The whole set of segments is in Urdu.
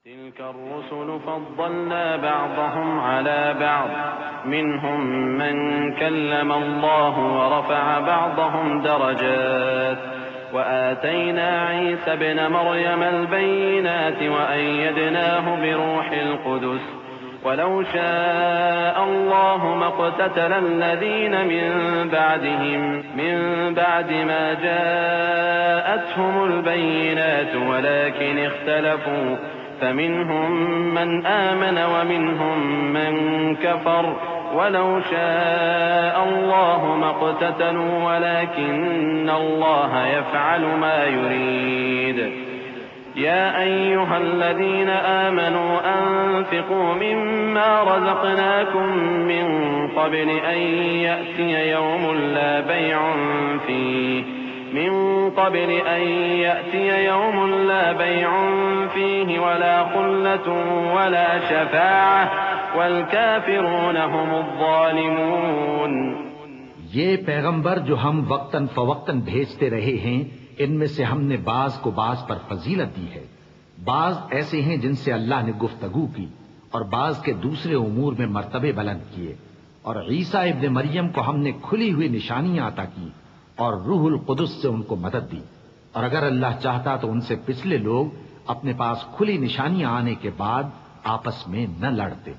تلك الرسل فضلنا بعضهم على بعض منهم من كلم الله ورفع بعضهم درجات وآتينا عيسى ابن مريم البينات وأيدناه بروح القدس ولو شاء الله ما اقتتل الذين من بعدهم من بعد ما جاءتهم البينات ولكن اختلفوا فمنهم من آمن ومنهم من كفر ولو شاء الله ما اقتتلوا ولكن الله يفعل ما يريد يا أيها الذين آمنوا أنفقوا مما رزقناكم من قبل أن يأتي يوم لا بيع فيه ولا خلة ولا شفاعة والكافرون هم الظالمون۔ یہ پیغمبر جو ہم وقتاً فوقتاً بھیجتے رہے ہیں، ان میں سے ہم نے بعض کو بعض پر فضیلت دی ہے۔ بعض ایسے ہیں جن سے اللہ نے گفتگو کی اور بعض کے دوسرے امور میں مرتبے بلند کیے، اور عیسیٰ ابن مریم کو ہم نے کھلی ہوئی نشانیاں عطا کی اور روح القدس سے ان کو مدد دی، اور اگر اللہ چاہتا تو ان سے پچھلے لوگ اپنے پاس کھلی نشانیاں آنے کے بعد آپس میں نہ لڑتے،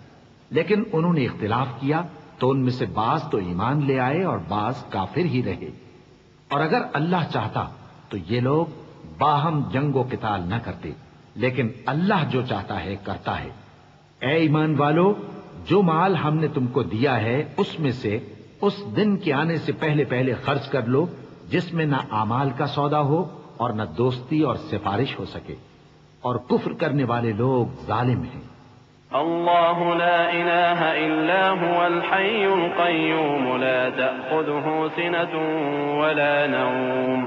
لیکن انہوں نے اختلاف کیا تو ان میں سے بعض تو ایمان لے آئے اور بعض کافر ہی رہے۔ اور اگر اللہ چاہتا تو یہ لوگ باہم جنگ و قتال نہ کرتے، لیکن اللہ جو چاہتا ہے کرتا ہے۔ اے ایمان والو، جو مال ہم نے تم کو دیا ہے اس میں سے اس دن کے آنے سے پہلے پہلے خرچ کر لو جس میں نہ اعمال کا سودا ہو اور نہ دوستی اور سفارش ہو سکے، اور کفر کرنے والے لوگ ظالم ہیں۔ اللہ لا الہ الا هو الحی القیوم لا تأخذه سنة ولا نوم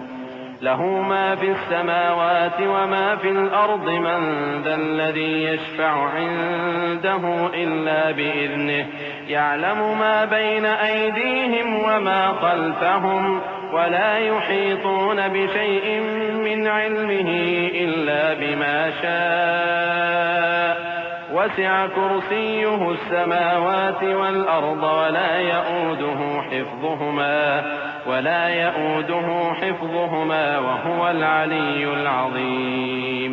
له ما في السماوات وما في الأرض من ذا الذي يشفع عنده إلا بإذنه يعلم ما بين أيديهم وما خلفهم ولا يحيطون بشيء من علمه إلا بما شاء وسع كرسيه السماوات والأرض ولا يؤوده حفظهما وهو العلي العظيم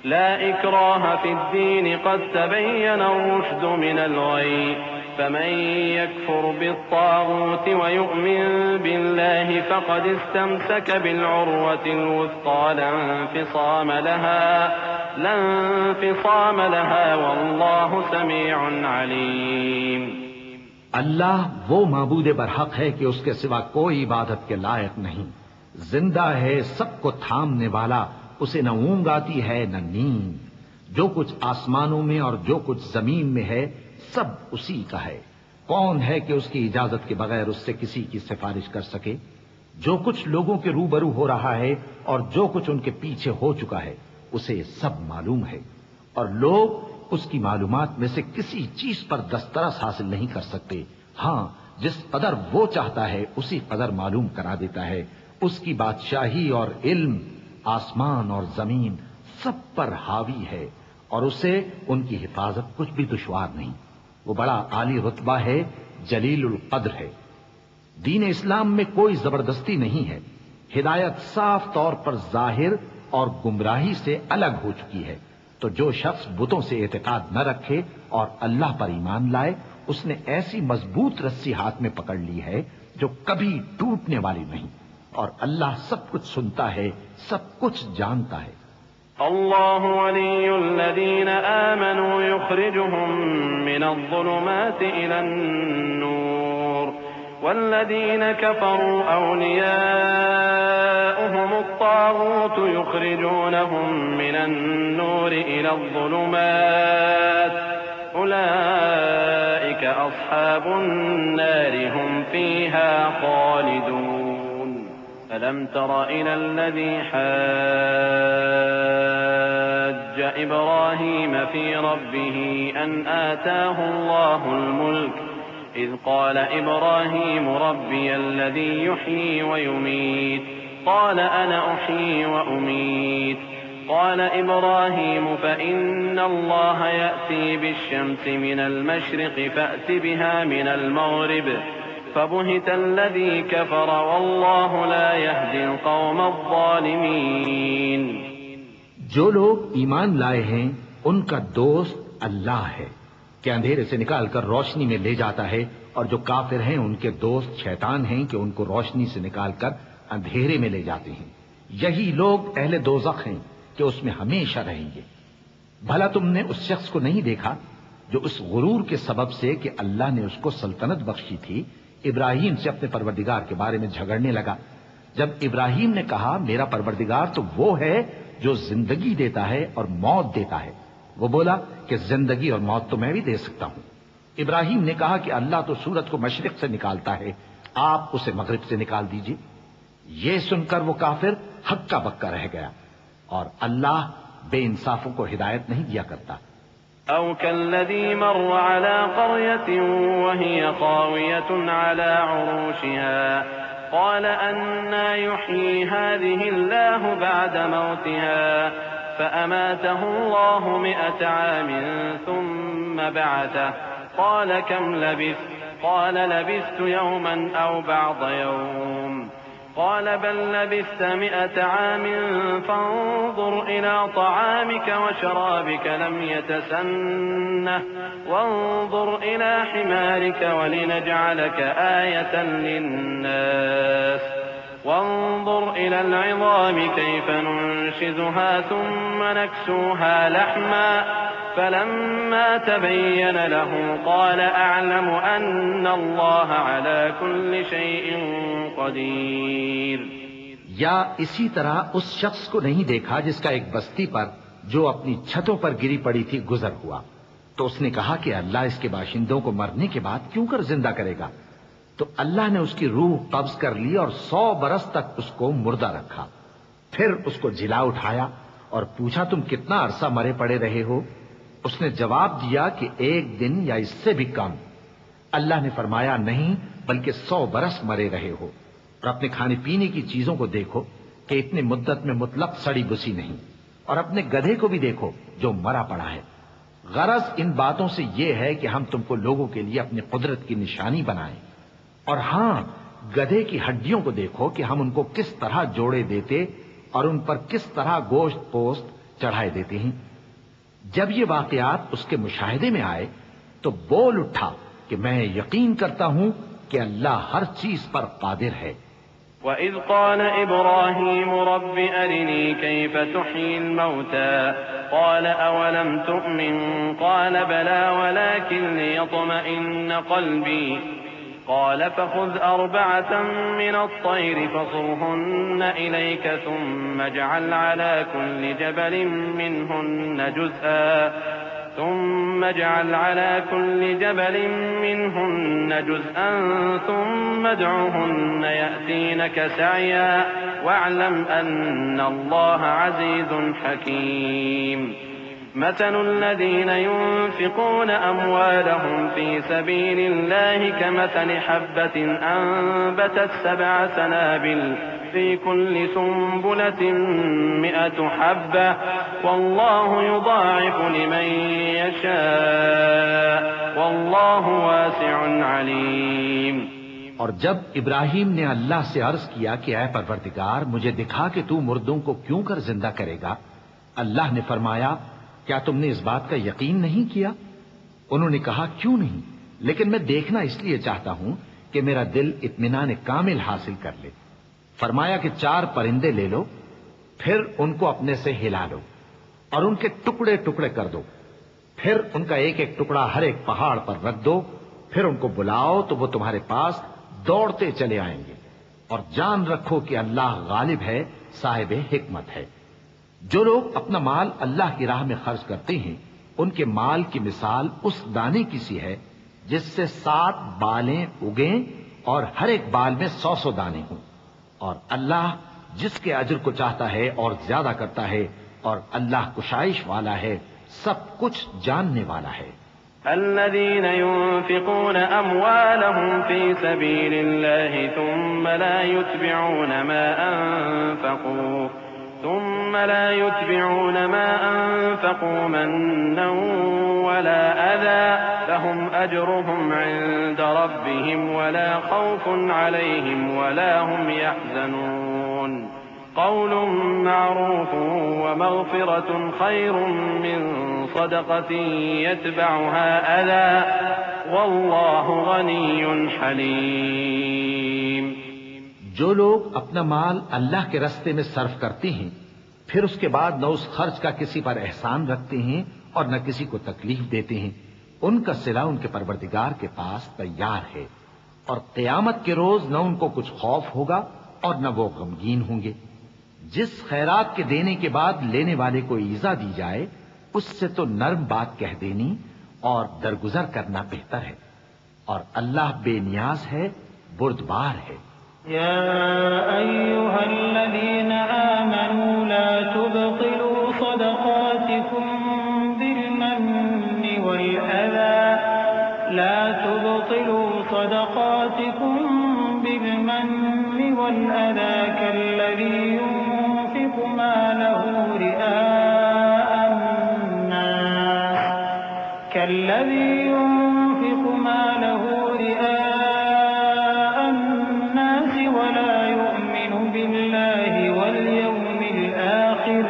لا إكراه في الدين قد تبين الرشد من الغي فمن يكفر بالطاغوت ويؤمن بالله فقد استمسك بالعروة الوثقى لا انفصام لها والله سميع عليم۔ اللہ وہ معبود برحق ہے کہ اس کے سوا کوئی عبادت کے لائق نہیں، زندہ ہے، سب کو تھامنے والا، اسے نہ اونگ آتی ہے نہ نیند، جو کچھ آسمانوں میں اور جو کچھ زمین میں ہے سب اسی کا ہے۔ کون ہے کہ اس کی اجازت کے بغیر اس سے کسی کی سفارش کر سکے؟ جو کچھ لوگوں کے روبرو ہو رہا ہے اور جو کچھ ان کے پیچھے ہو چکا ہے اسے سب معلوم ہے، اور لوگ اس کی معلومات میں سے کسی چیز پر دسترس حاصل نہیں کر سکتے۔ ہاں، جس قدر وہ چاہتا ہے اسی قدر معلوم کرا دیتا ہے۔ اس کی بادشاہی اور علم آسمان اور زمین سب پر حاوی ہے، اور اسے ان کی حفاظت کچھ بھی دشوار نہیں۔ وہ بڑا عالی رتبہ ہے، جلیل القدر ہے۔ دین اسلام میں کوئی زبردستی نہیں ہے، ہدایت صاف طور پر ظاہر اور گمراہی سے الگ ہو چکی ہے۔ تو جو شخص بتوں سے اعتقاد نہ رکھے اور اللہ پر ایمان لائے، اس نے ایسی مضبوط رسی ہاتھ میں پکڑ لی ہے جو کبھی ٹوٹنے والی نہیں، اور اللہ سب کچھ سنتا ہے، سب کچھ جانتا ہے۔ اللہ ولی الذین آمنوا یخرجهم من الظلمات الى النور والذین کفروا اولیاؤهم الطاغوت یخرجونهم من النور الى الظلمات اولئک اصحاب النار هم فیها خالدون۔ ألم تر إلى الذي حاج إبراهيم في ربه أن آتاه الله الملك إذ قال إبراهيم ربي الذي يحيي ويميت قال أنا أحيي وأميت قال إبراهيم فإن الله يأتي بالشمس من المشرق فأت بها من المغرب فبهت الذي كفر والله لا يهدي القوم الظالمين. جو لوگ ایمان لائے ہیں ان کا دوست اللہ ہے کہ اندھیرے سے نکال کر روشنی میں لے جاتا ہے، اور جو کافر ہیں ان کے دوست شیطان ہیں کہ ان کو روشنی سے نکال کر اندھیرے میں لے جاتے ہیں. یہی لوگ اہل دوزخ ہیں کہ اس میں ہمیشہ رہیں گے. بھلا تم نے اس شخص کو نہیں دیکھا جو اس غرور کے سبب سے کہ اللہ نے اس کو سلطنت بخشی تھی ابراہیم سے اپنے پروردگار کے بارے میں جھگڑنے لگا؟ جب ابراہیم نے کہا میرا پروردگار تو وہ ہے جو زندگی دیتا ہے اور موت دیتا ہے، وہ بولا کہ زندگی اور موت تو میں بھی دے سکتا ہوں. ابراہیم نے کہا کہ اللہ تو سورج کو مشرق سے نکالتا ہے، آپ اسے مغرب سے نکال دیجئے. یہ سن کر وہ کافر ہکا بکا رہ گیا، اور اللہ بے انصافوں کو ہدایت نہیں دیا کرتا. أو كالذي مر على قرية وهي خاوية على عروشها قال أنى يحيي هذه الله بعد موتها فأماته الله 100 عام ثم بعثه قال كم لبثت قال لبثت يوما أو بعض يوم قال بل لبثت 100 عام فانظر إلى طعامك وشرابك لم يتسنه وانظر إلى حمارك ولنجعلك آية للناس وانظر إلى العظام كيف ننشزها ثم نكسوها لحما فلما تبين له قال أعلم أن الله على كل شيء قدیر. یا اسی طرح اس شخص کو نہیں دیکھا جس کا ایک بستی پر جو اپنی چھتوں پر گری پڑی تھی گزر ہوا، تو اس نے کہا کہ اللہ اس کے باشندوں کو مرنے کے بعد کیوں کر زندہ کرے گا؟ تو اللہ نے اس کی روح قبض کر لی اور 100 برس تک اس کو مردہ رکھا. پھر اس کو جلا اٹھایا اور پوچھا تم کتنا عرصہ مرے پڑے رہے ہو؟ اس نے جواب دیا کہ 1 دن یا اس سے بھی کم. اللہ نے فرمایا نہیں بلکہ 100 برس مرے رہے ہو. اور اپنے کھانے پینے کی چیزوں کو دیکھو کہ اتنی مدت میں مطلق سڑی بسی نہیں، اور اپنے گدھے کو بھی دیکھو جو مرا پڑا ہے. غرض ان باتوں سے یہ ہے کہ ہم تم کو لوگوں کے لیے اپنی قدرت کی نشانی بنائیں. اور ہاں، گدھے کی ہڈیوں کو دیکھو کہ ہم ان کو کس طرح جوڑے دیتے اور ان پر کس طرح گوشت پوست چڑھائے دیتے ہیں. جب یہ واقعات اس کے مشاہدے میں آئے تو بول اٹھا کہ میں یقین کرتا ہوں کہ اللہ ہر چیز پر قادر ہے. وَإِذْ قَالَ إِبْرَاهِيمُ رَبِّ أَرِنِي كَيْفَ تُحْيِي الْمَوْتَى قَالَ أَوَلَمْ تُؤْمِنْ قَالَ بَلَى وَلَكِنْ لِيَطْمَئِنَّ قَلْبِي قال فخذ 4 من الطير فصرهن إليك ثم اجعل على كل جبل منهن جزءا ثم ادعهن يأتينك سعيا واعلم أن الله عزيز حكيم. مثل الذين ينفقون أموالهم في سبيل الله كمثل حبة أنبتت 7 سنابل في كل سنبلة 100 حبة والله يضاعف لمن يشاء والله واسع عليم. اور جب ابراہیم نے اللہ سے عرض کیا کہ اے پروردگار مجھے دکھا کہ تو مردوں کو کیوں کر زندہ کرے گا، اللہ نے فرمایا کیا تم نے اس بات کا یقین نہیں کیا؟ انہوں نے کہا کیوں نہیں، لیکن میں دیکھنا اس لیے چاہتا ہوں کہ میرا دل اطمینان کامل حاصل کر لے. فرمایا کہ 4 پرندے لے لو، پھر ان کو اپنے سے ہلا لو اور ان کے ٹکڑے ٹکڑے کر دو، پھر ان کا ایک ایک ٹکڑا ہر ایک پہاڑ پر رکھ دو، پھر ان کو بلاؤ تو وہ تمہارے پاس دوڑتے چلے آئیں گے. اور جان رکھو کہ اللہ غالب ہے، صاحب حکمت ہے. جو لوگ اپنا مال اللہ کی راہ میں خرچ کرتے ہیں ان کے مال کی مثال اس دانے کی سی ہے جس سے 7 بالیں اگیں اور ہر ایک بال میں 100 دانے ہوں. اور اللہ جس کے اجر کو چاہتا ہے اور زیادہ کرتا ہے، اور اللہ کشائش والا ہے، سب کچھ جاننے والا ہے. الذين ينفقون أموالهم في سبيل الله ثم لا يتبعون ما أنفقوا ثم ثم لا يتبعون ما أنفقوا منا ولا أذى لهم أجرهم عند ربهم ولا خوف عليهم ولا هم يحزنون قول معروف ومغفرة خير من صدقة يتبعها أذى والله غني حليم. جو لوگ اپنا مال اللہ کے راستے میں صرف کرتے ہیں پھر اس کے بعد نہ اس خرچ کا کسی پر احسان رکھتے ہیں اور نہ کسی کو تکلیف دیتے ہیں، ان کا صلہ ان کے پروردگار کے پاس تیار ہے، اور قیامت کے روز نہ ان کو کچھ خوف ہوگا اور نہ وہ غمگین ہوں گے. جس خیرات کے دینے کے بعد لینے والے کو ایذا دی جائے اس سے تو نرم بات کہہ دینی اور درگزر کرنا بہتر ہے، اور اللہ بے نیاز ہے، بردبار ہے. يا أيها الذين آمنوا لا تبطلوا صدقاتكم بالمن والأذى كالذي ينفق ماله رئاء الناس ولا يؤمن بالله واليوم الآخر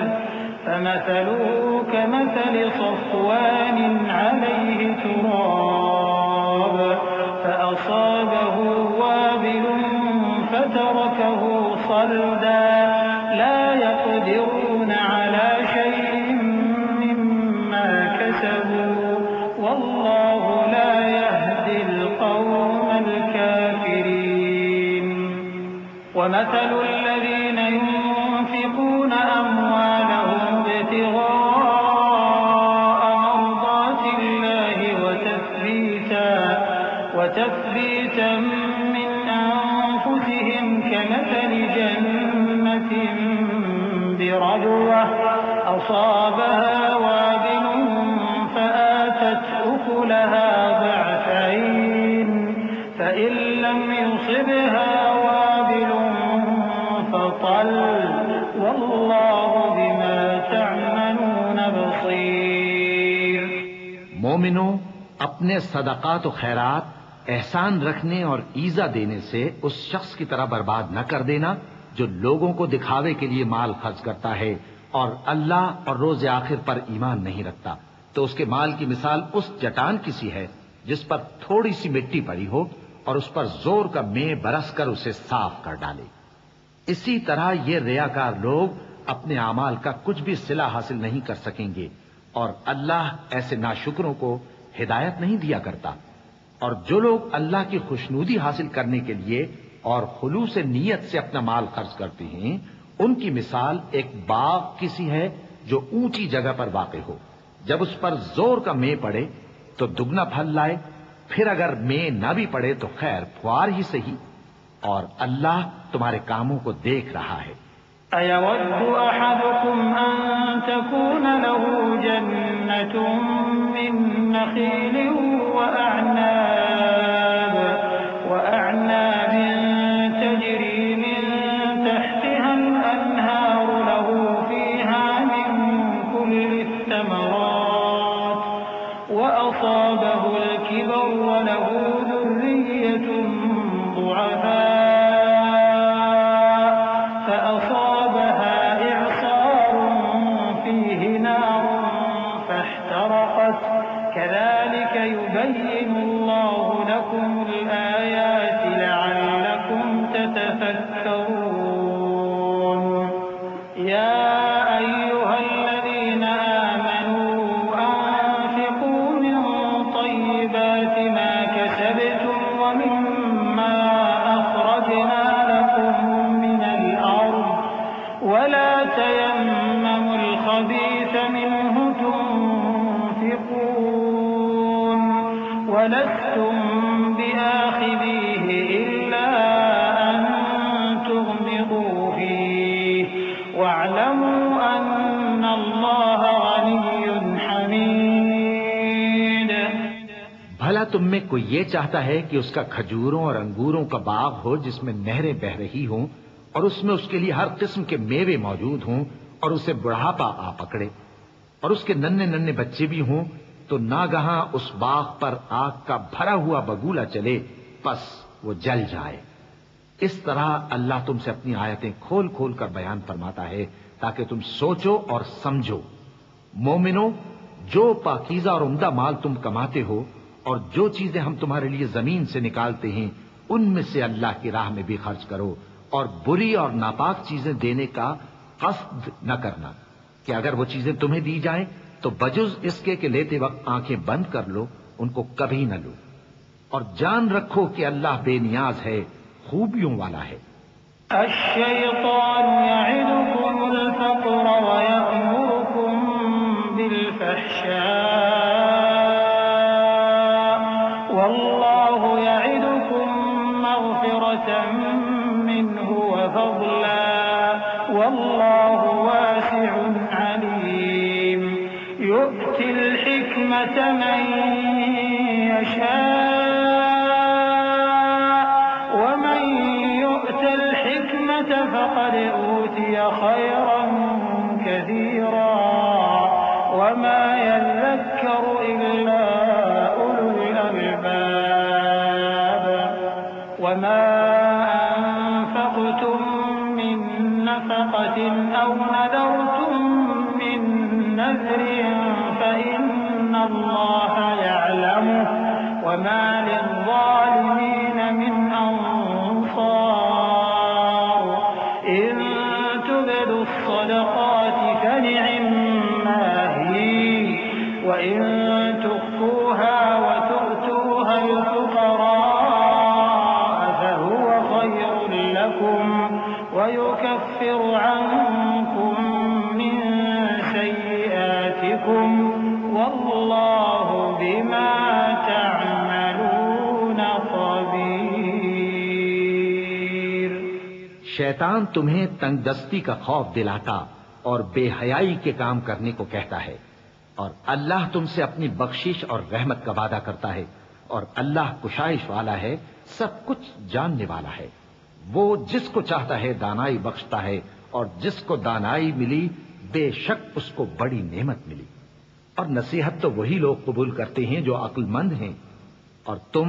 فمثله كمثل صفوان عليه تراب فأصابه وابل فتركه صلدا لا يقدرون على شيء مما كسبوا والله لا يهدي القوم الكافرين. ومثل الذين ينفقون أموالهم ابتغاء مرضات الله وتثبيتا من أنفسهم كمثل جنة بربوة أصابها وابل فآتت أكلها ضعفين فإن لم يصبها وابل فطل والله بما تعملون بصير. مومنوں، اپنے صدقات و خیرات احسان رکھنے اور ایذا دینے سے اس شخص کی طرح برباد نہ کر دینا جو لوگوں کو دکھاوے کے لیے مال خرچ کرتا ہے اور اللہ اور روز آخر پر ایمان نہیں رکھتا، تو اس کے مال کی مثال اس چٹان کی سی ہے جس پر تھوڑی سی مٹی پڑی ہو اور اس پر زور کا مے برس کر اسے صاف کر ڈالے. اسی طرح یہ ریاکار لوگ اپنے اعمال کا کچھ بھی صلہ حاصل نہیں کر سکیں گے، اور اللہ ایسے ناشکروں کو ہدایت نہیں دیا کرتا. اور جو لوگ اللہ کی خوشنودی حاصل کرنے کے لیے اور خلوص نیت سے اپنا مال خرچ کرتے ہیں ان کی مثال ایک باغ کی سی ہے جو اونچی جگہ پر واقع ہو. جب اس پر زور کا مے پڑے تو دگنا پھل لائے، پھر اگر مے نہ بھی پڑے تو خیر پھوار ہی صحیح، اور اللہ تمہارے کاموں کو دیکھ رہا ہے. أَيَوَدُّ أَحَدُكُمْ أَن تَكُونَ لَهُ جَنَّةٌ مِّن نَّخِيلٍ وَأَعْنَابٍ تَجْرِي مِن تَحْتِهَا الْأَنْهَارُ لَهُ فِيهَا مِن كُلِّ الثَّمَرَاتِ وَأَصَابَهُ الْكِبَرُ وَلَهُ ذُرِّيَّةٌ ضُعَفَاءُ فَأَصَابَهَا إِعْصَارٌ فِيهِ نَارٌ فَاحْتَرَقَتْ كَذَلِكَ يُبَيِّنُ اللَّهُ لَكُمُ الْآيَاتِ لَعَلَّكُمْ تَتَفَكَّرُونَ. يَا أَيُّهَا الَّذِينَ آمَنُوا أَنفِقُوا مِن طَيِّبَاتِ مَا كَسَبْتُمْ وَمِمَّا أَخْرَجْنَا لَكُم مِّنَ الْأَرْضِ وَلَا تَيَمَّمُوا الْخَبِيثَ مِنْهُ تُنفِقُونَ وَلَسْتُم بِآخِذِيهِ إِلَّا أَن تُغْمِضُوا فِيهِ وَاعْلَمُوا أَنَّ اللَّهَ غَنِيٌّ حَمِيدٌ. بھلا تم میں کوئی یہ چاہتا ہے کہ اس کا کھجوروں اور انگوروں کا باغ ہو جس میں نہریں بہہ رہی ہوں اور اس میں اس کے لیے ہر قسم کے میوے موجود ہوں اور اسے بڑھاپا آ پکڑے اور اس کے ننھے ننھے بچے بھی ہوں تو ناگہاں اس باغ پر آگ کا بھرا ہوا بگولا چلے پس وہ جل جائے۔ اس طرح اللہ تم سے اپنی آیتیں کھول کھول کر بیان فرماتا ہے تاکہ تم سوچو اور سمجھو۔ مومنو، جو پاکیزہ اور عمدہ مال تم کماتے ہو اور جو چیزیں ہم تمہارے لیے زمین سے نکالتے ہیں ان میں سے اللہ کی راہ میں بھی خرچ کرو، اور بری اور ناپاک چیزیں دینے کا قصد نہ کرنا کہ اگر وہ چیزیں تمہیں دی جائیں تو بجز اس کے کہ لیتے وقت آنکھیں بند کر لو، ان کو کبھی نہ لو، اور جان رکھو کہ اللہ بے نیاز ہے، خوبیوں والا ہے۔ الشیطان یعدکم الفقر ویأمرکم بالفحشاء واللہ یعدکم مغفرة منہ وفضلا واللہ واسع علیم یؤتی الحکمة من یشاء فقد أوتي خيرا كثيرا وما يذكر إلا أولو الألباب وما أنفقتم من نفقة أو نذرتم من نذر فإن الله يعلمه وما للظالمين من أنصار الصدقات فنعما هي وإن تخفوها وتؤتوها الفقراء فهو خير لكم ويكفر عنكم من سيئاتكم والله بما تعملون خبير۔ شیطان تمہیں تنگ دستی کا خوف دلاتا اور بے حیائی کے کام کرنے کو کہتا ہے، اور اللہ تم سے اپنی بخشش اور رحمت کا وعدہ کرتا ہے، اور اللہ کشائش والا ہے، سب کچھ جاننے والا ہے۔ وہ جس کو چاہتا ہے دانائی بخشتا ہے، اور جس کو دانائی ملی بے شک اس کو بڑی نعمت ملی۔ اور نصیحت تو وہی لوگ قبول کرتے ہیں جو عقل مند ہیں، اور تم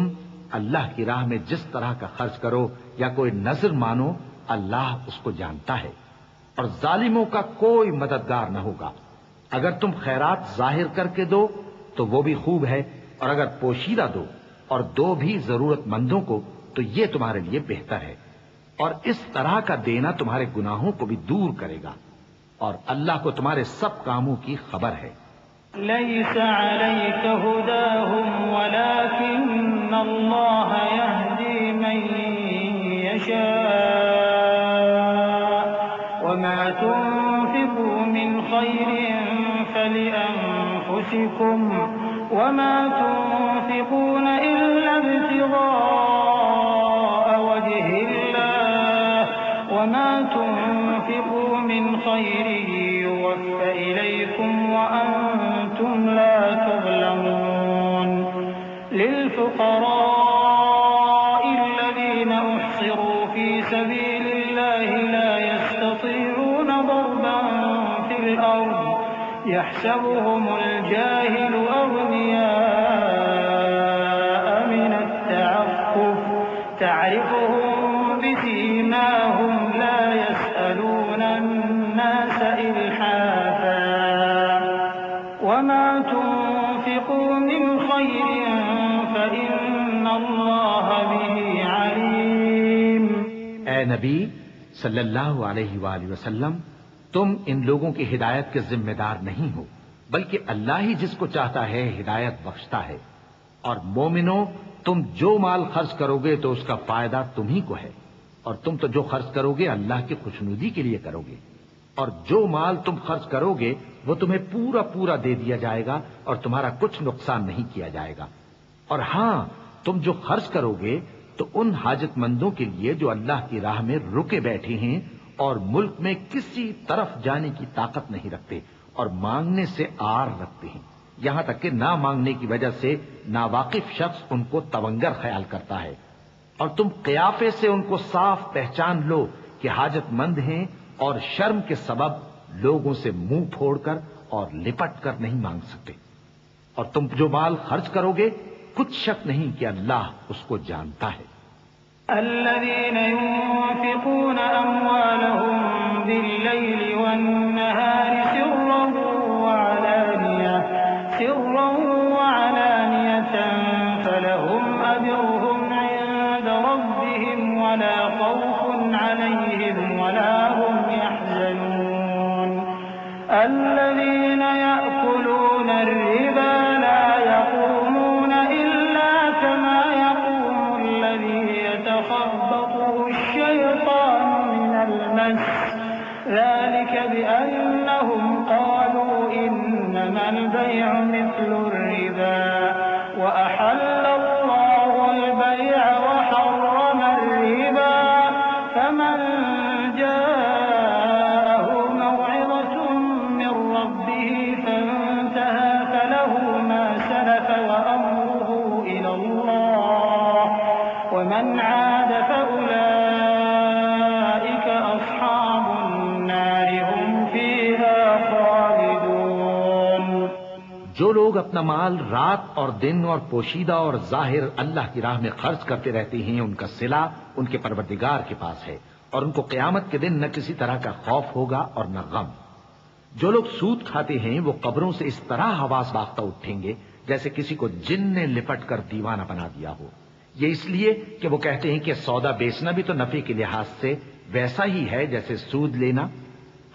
اللہ کی راہ میں جس طرح کا خرچ کرو یا کوئی نذر مانو اللہ اس کو جانتا ہے، اور ظالموں کا کوئی مددگار نہ ہوگا۔ اگر تم خیرات ظاہر کر کے دو تو وہ بھی خوب ہے، اور اگر پوشیدہ دو اور دو بھی ضرورت مندوں کو تو یہ تمہارے لیے بہتر ہے، اور اس طرح کا دینا تمہارے گناہوں کو بھی دور کرے گا، اور اللہ کو تمہارے سب کاموں کی خبر ہے۔ ليس عليك هداهم ولكن الله يهدي من يشاء وما تنفقوا من خير فلأنفسكم وما تنفقون إلا ابتغاء وجه الله وما تنفقوا من خير يوفى إليكم وأنتم لا تظلمون للفقراء الذين أحصروا في سبيل الله لا يستطيعون ضربا في الأرض يحسبهم الجاهل أغنياء من التعفف تعرفهم بسيماهم لا يسألون الناس إلحافا وما تنفقوا من خير فإن الله به عليم۔ اے نبی صلی اللہ علیہ وآلہ وسلم، تم ان لوگوں کی ہدایت کے ذمہ دار نہیں ہو، بلکہ اللہ ہی جس کو چاہتا ہے ہدایت بخشتا ہے۔ اور مومنو، تم جو مال خرچ کرو گے تو اس کا فائدہ تمہیں کو ہے، اور تم تو جو خرچ کرو گے اللہ کی خوشنودی کے لیے کرو گے، اور جو مال تم خرچ کرو گے وہ تمہیں پورا پورا دے دیا جائے گا اور تمہارا کچھ نقصان نہیں کیا جائے گا۔ اور ہاں، تم جو خرچ کرو گے تو ان حاجت مندوں کے لیے جو اللہ کی راہ میں رکے بیٹھے ہیں اور ملک میں کسی طرف جانے کی طاقت نہیں رکھتے اور مانگنے سے آر رکھتے ہیں، یہاں تک کہ نہ مانگنے کی وجہ سے ناواقف شخص ان کو تونگر خیال کرتا ہے، اور تم قیافے سے ان کو صاف پہچان لو کہ حاجت مند ہیں اور شرم کے سبب لوگوں سے منہ پھوڑ کر اور لپٹ کر نہیں مانگ سکتے. اور تم جو مال خرچ کرو گے کچھ شک نہیں کہ اللہ اس کو جانتا ہے. الذين ينفقون أموالهم بالليل والنهار سرا وعلانية فلهم أجرهم عند ربهم ولا خوف عليهم ولا هم يحزنون. الذين يأكلون الربا لا يقومون إلا كما يقوم الذي يتخبطه الشيطان من المس ذلك بأنهم قالوا إنما البيع مثل الربا وأحل الله البيع وحرم الربا فمن جاءه موعظة من ربه فانتهى فله ما سلف وأمره إلى الله ومن عاد فأولئك أصحاب النار هم فيها خالدون. جو لوگ اپنا مال رات اور دن اور پوشیدہ اور ظاہر اللہ کی راہ میں خرچ کرتے رہتے ہیں ان کا صلہ ان کے پروردگار کے پاس ہے اور ان کو قیامت کے دن نہ کسی طرح کا خوف ہوگا اور نہ غم. جو لوگ سود کھاتے ہیں وہ قبروں سے اس طرح حواس باختہ اٹھیں گے جیسے کسی کو جن نے لپٹ کر دیوانہ بنا دیا ہو. یہ اس لیے کہ وہ کہتے ہیں کہ سودا بیچنا بھی تو نفع کے لحاظ سے ویسا ہی ہے جیسے سود لینا،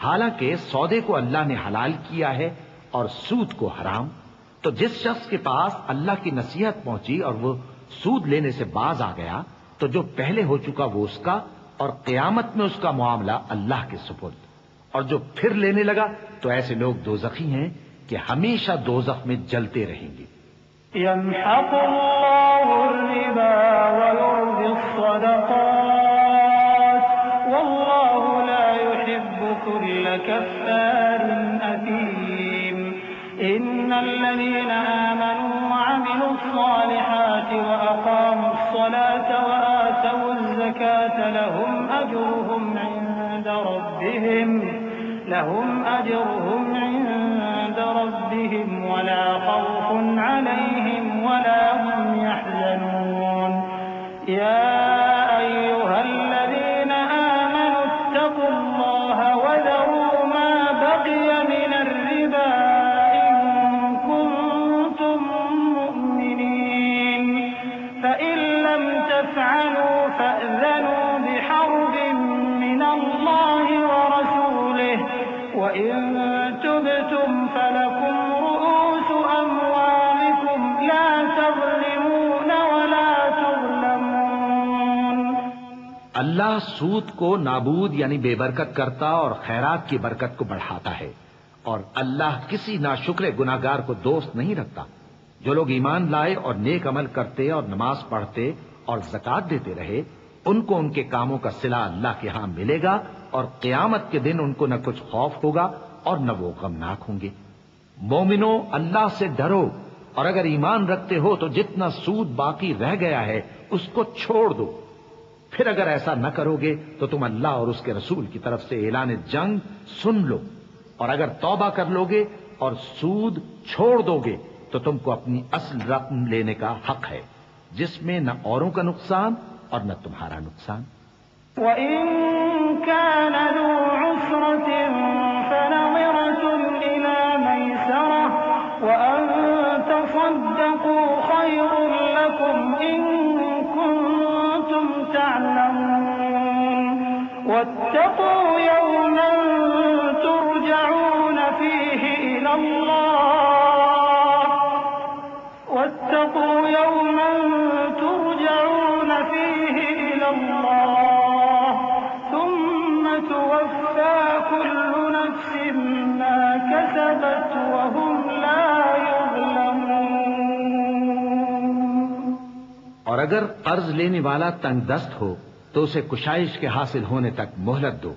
حالانکہ سودے کو اللہ نے حلال کیا ہے اور سود کو حرام. تو جس شخص کے پاس اللہ کی نصیحت پہنچی اور وہ سود لینے سے باز آ گیا تو جو پہلے ہو چکا وہ اس کا اور قیامت میں اس کا معاملہ اللہ کے سپرد. اور جو پھر لینے لگا تو ایسے لوگ دوزخی ہیں کہ ہمیشہ دوزخ میں جلتے رہیں گے. يمحق الله الربا ويربي الصدقات والله لا يحب كل كفار أثيم. إن الذين آمنوا وعملوا الصالحات وأقاموا الصلاة وآتوا الزكاة لهم أجرهم عند ربهم ولا خوف عليهم ولا هم يحزنون. يا أيها الذين آمنوا اتقوا الله وذروا ما بقي من الربا إن كنتم مؤمنين فإن لم تفعلوا فأذنوا بحرب من الله ورسوله وإن تبتم فلكم رؤوس أموالكم لا تظلمون ولا تظلمون. اللہ سود کو نابود یعنی بے برکت کرتا اور خیرات کی برکت کو بڑھاتا ہے، اور اللہ کسی ناشکر گناہگار کو دوست نہیں رکھتا. جو لوگ ایمان لائے اور نیک عمل کرتے اور نماز پڑھتے اور زکوٰۃ دیتے رہے ان کو ان کے کاموں کا صلہ اللہ کے ہاں ملے گا اور قیامت کے دن ان کو نہ کچھ خوف ہوگا اور نہ وہ غمناک ہوں گے. مومنو، اللہ سے ڈرو اور اگر ایمان رکھتے ہو تو جتنا سود باقی رہ گیا ہے اس کو چھوڑ دو. پھر اگر ایسا نہ کرو گے تو تم اللہ اور اس کے رسول کی طرف سے اعلان جنگ سن لو، اور اگر توبہ کر لو گے اور سود چھوڑ دو گے تو تم کو اپنی اصل رقم لینے کا حق ہے جس میں نہ اوروں کا نقصان اور نہ تمہارا نقصان. وَإِن كَانَ ذُو عُسْرَةٍ فَنَظِرَةٌ إِلَى مَيْسَرَةٍ وَأَن تَصَدَّقُوا خَيْرٌ لَّكُمْ إِن كُنتُمْ تَعْلَمُونَ. وَاتَّقُوا يَوْمًا تُرْجَعُونَ فِيهِ إِلَى اللَّهِ وَاتَّقُوا يَوْمًا تُرْجَعُونَ فِيهِ إِلَى اللَّهِ ثُمَّ تُوَفَّى كُلُّ نَفْسٍ مَّا كَسَبَتْ وَهُمْ لَا يُظْلَمُونَ. اور اگر قرض لینے والا تنگ دست ہو تو اسے کشائش کے حاصل ہونے تک مہلت دو،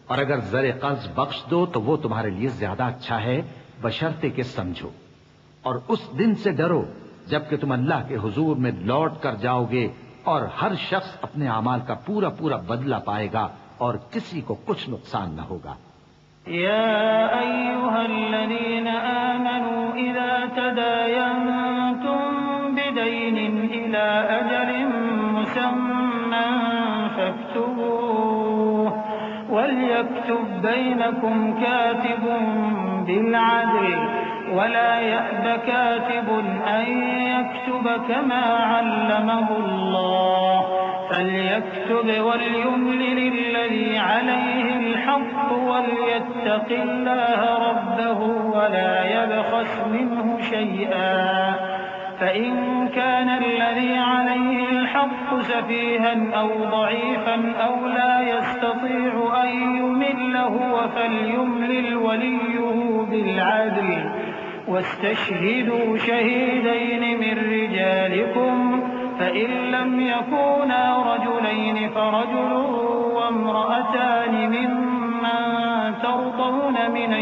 اور اگر زر قرض بخش دو تو وہ تمہارے لیے زیادہ اچھا ہے بشرطے کہ سمجھو. اور اس دن سے ڈرو جبکہ تم اللہ کے حضور میں لوٹ کر جاؤ گے اور ہر شخص اپنے اعمال کا پورا پورا بدلہ پائے گا اور کسی کو کچھ نقصان نہ ہوگا. يا أيها الذين آمنوا إذا تداينتم بدين إلى أجل مسمى فاكتبوه وليكتب بينكم كاتب بالعدل ولا يأب كاتب أن يكتب كما علمه الله فليكتب وليملل الذي عليه الحق وليتق الله ربه ولا يبخس منه شيئا فإن كان الذي عليه الحق سفيها أو ضعيفا أو لا يستطيع أن يمل هو فليملل وليه بالعدل واستشهدوا شهيدين من رجالكم فإن لم يكونا رجلين فرجل وامرأتان ممن ترضون من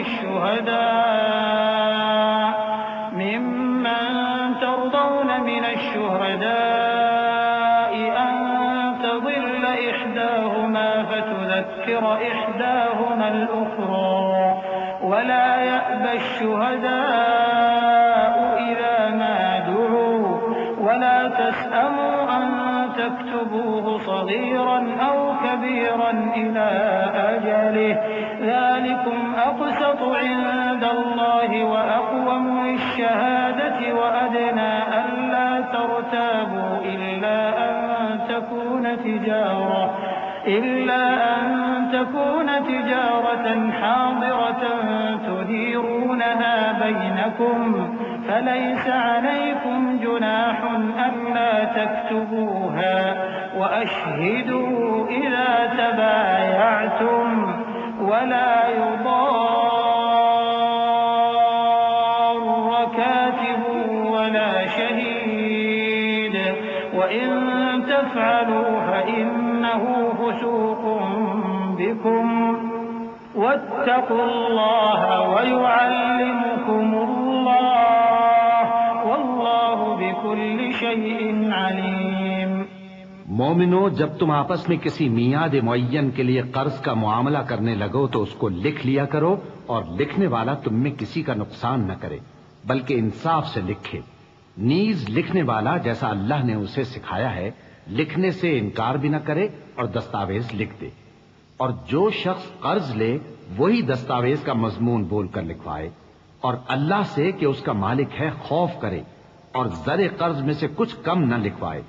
الشهداء أن تضل إحداهما فتذكر إحداهما الأخرى ولا يأبى الشهداء إذا ما دعوا ولا تسأموا أن تكتبوه صغيرا أو كبيرا إلى أجله ذلكم أقسط عند الله وأقوم للشهادة وأدنى ألا ترتابوا إلا أن تكون تجارة حاضرة تديرونها بينكم فليس عليكم جناح ألا تكتبوها وأشهدوا إذا تبايعتم ولا يضار كاتب ولا شهيد وإن تفعلوا فإنه فسوق بكم واتقوا الله ويعلمكم الله والله بكل شيء عليم۔ مومنو، جب تم آپس میں کسی میعاد معین کے لیے قرض کا معاملہ کرنے لگو تو اس کو لکھ لیا کرو اور لکھنے والا تم میں کسی کا نقصان نہ کرے بلکہ انصاف سے لکھے۔ نیز لکھنے والا جیسا اللہ نے اسے سکھایا ہے لکھنے سے انکار بھی نہ کرے اور دستاویز لکھ دے، اور جو شخص قرض لے وہی دستاویز کا مضمون بول کر لکھوائے، اور اللہ سے کہ اس کا مالک ہے خوف کرے اور زر قرض میں سے کچھ کم نہ لکھوائے۔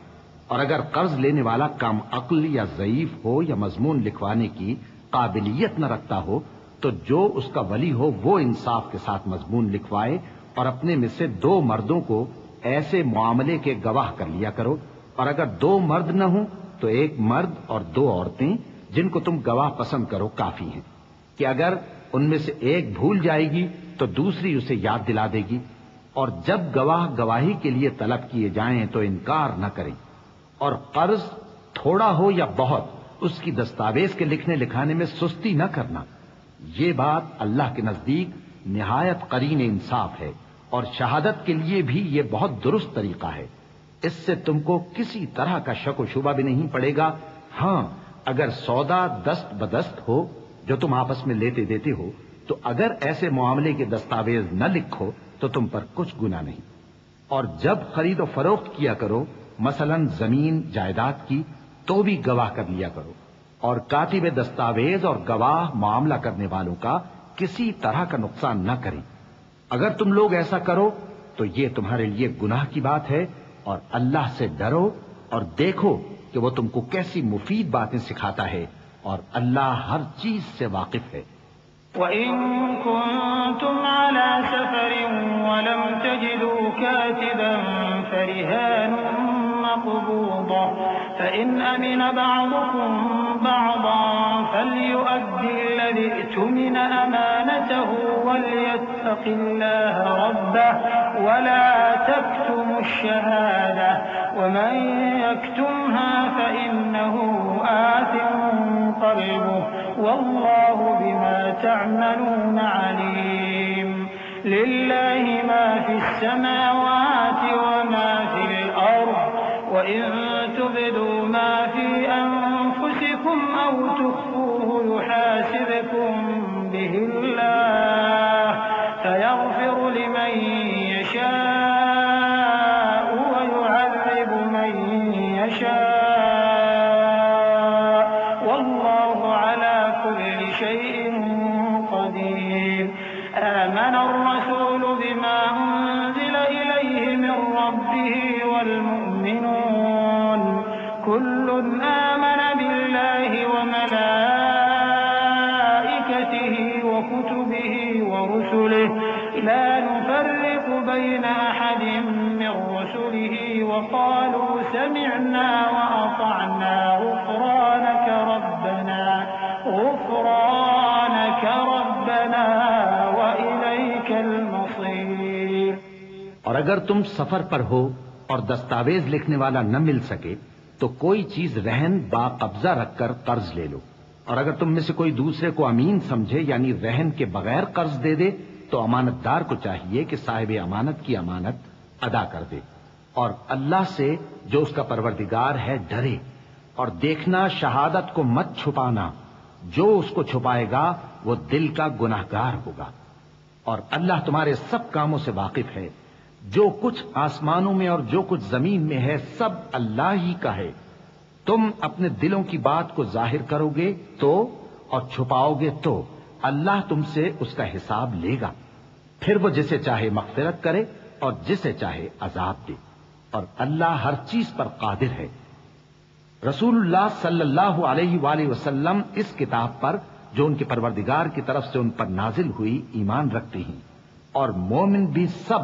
اور اگر قرض لینے والا کم عقل یا ضعیف ہو یا مضمون لکھوانے کی قابلیت نہ رکھتا ہو تو جو اس کا ولی ہو وہ انصاف کے ساتھ مضمون لکھوائے، اور اپنے میں سے 2 مردوں کو ایسے معاملے کے گواہ کر لیا کرو، اور اگر 2 مرد نہ ہوں تو 1 مرد اور 2 عورتیں جن کو تم گواہ پسند کرو کافی ہیں، کہ اگر ان میں سے ایک بھول جائے گی تو دوسری اسے یاد دلا دے گی، اور جب گواہ گواہی کے لیے طلب کیے جائیں تو انکار نہ کریں، اور قرض تھوڑا ہو یا بہت اس کی دستاویز کے لکھنے لکھانے میں سستی نہ کرنا۔ یہ بات اللہ کے نزدیک نہایت قرین انصاف ہے، اور شہادت کے لیے بھی یہ بہت درست طریقہ ہے۔ اس سے تم کو کسی طرح کا شک و شبہ بھی نہیں پڑے گا۔ ہاں، اگر سودا دست بدست ہو جو تم آپس میں لیتے دیتے ہو تو اگر ایسے معاملے کے دستاویز نہ لکھو تو تم پر کچھ گناہ نہیں۔ اور جب خرید و فروخت کیا کرو، مثلا زمین جائیداد کی، تو بھی گواہ کر لیا کرو، اور کاتب دستاویز اور گواہ معاملہ کرنے والوں کا کسی طرح کا نقصان نہ کریں۔ اگر تم لوگ ایسا کرو تو یہ تمہارے لیے گناہ کی بات ہے، اور اللہ سے ڈرو اور دیکھو کہ وہ تم کو کیسی مفید باتیں سکھاتا ہے، اور اللہ ہر چیز سے واقف ہے۔ وَإِن كُنتُمْ عَلَى سَفَرٍ وَلَمْ تَجِدُوا كَاتِبًا فَرِهَانٌ مَّقْبُوضَةٌ فَإِنْ أَمِنَ بَعْضُكُم بَعْضًا فَلْيُؤَدِّ الَّذِي اؤْتُمِنَ أَمَانَتَهُ وَلْيَتَّقِ اللَّهَ رَبَّهُ وَلَا تَكْتُمُوا الشَّهَادَةَ وَمَن يَكْتُمْهَا فَإِنَّهُ آثِمٌ قَلْبُهُ وَاللَّهُ بِمَا تَعْمَلُونَ عَلِيمٌ۔ لِلَّهِ مَا فِي السَّمَاوَاتِ وَمَا فِي الْأَرْضِ وَإِن تُبْدُوا مَا فِي أَنفُسِكُمْ أَوْ تُخْفُوهُ يُحَاسِبْكُم بِهِ بين أحد من رسله وقالوا سمعنا وأطعنا غفرانك ربنا وإليك المصير۔ اور اگر تم سفر پر ہو اور دستاویز لکھنے والا نہ مل سکے تو کوئی چیز رہن با قبضہ رکھ کر قرض لے لو، اور اگر تم میں سے کوئی دوسرے کو امین سمجھے یعنی رہن کے بغیر قرض دے دے تو امانت دار کو چاہیے کہ صاحب امانت کی امانت ادا کر دے، اور اللہ سے جو اس کا پروردگار ہے ڈرے، اور دیکھنا شہادت کو مت چھپانا، جو اس کو چھپائے گا وہ دل کا گناہگار ہوگا، اور اللہ تمہارے سب کاموں سے واقف ہے، جو کچھ آسمانوں میں اور جو کچھ زمین میں ہے سب اللہ ہی کا ہے۔ تم اپنے دلوں کی بات کو ظاہر کرو گے تو اور چھپاؤ گے تو اللہ تم سے اس کا حساب لے گا، پھر وہ جسے چاہے مغفرت کرے اور جسے چاہے عذاب دے، اور اللہ ہر چیز پر قادر ہے۔ رسول اللہ صلی اللہ علیہ وآلہ وسلم اس کتاب پر جو ان کے پروردگار کی طرف سے ان پر نازل ہوئی ایمان رکھتے ہیں، اور مومن بھی سب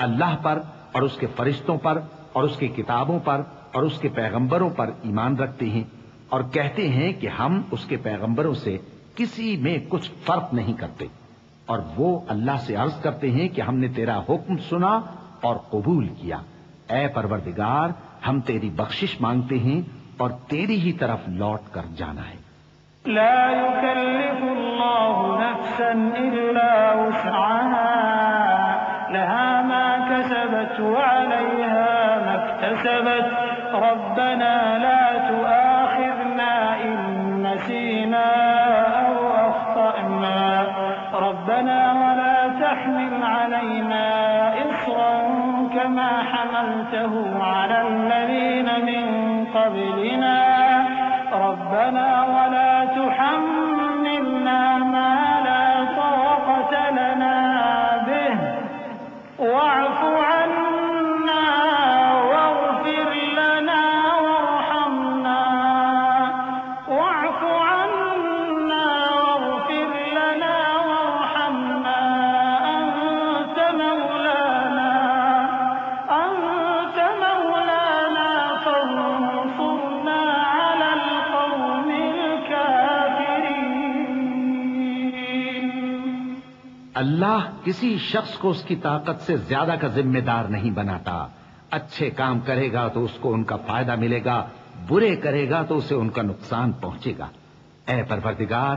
اللہ پر اور اس کے فرشتوں پر اور اس کی کتابوں پر اور اس کے پیغمبروں پر ایمان رکھتے ہیں، اور کہتے ہیں کہ ہم اس کے پیغمبروں سے کسی میں کچھ فرق نہیں کرتے، اور وہ اللہ سے عرض کرتے ہیں کہ ہم نے تیرا حکم سنا اور قبول کیا، اے پروردگار ہم تیری بخشش مانگتے ہیں اور تیری ہی طرف لوٹ کر جانا ہے۔ لا يكلف الله نفسا إلا وسعها لها ما كسبت وعليها ما اكتسبت ربنا لا تؤاخذنا إن نسينا أو أخطأنا ربنا ولا تحمل علينا إصرا كما حملته على الذين من قبلنا ربنا ولا تحملنا ما لا طاقة لنا به واعف عنا واغفر لنا وارحمنا واعف عنا واغفر لنا وارحمنا أنت مولانا فانصرنا على القوم الكافرين۔ اللہ کسی شخص کو اس کی طاقت سے زیادہ کا ذمہ دار نہیں بناتا، اچھے کام کرے گا تو اس کو ان کا فائدہ ملے گا، برے کرے گا تو اسے ان کا نقصان پہنچے گا۔ اے پروردگار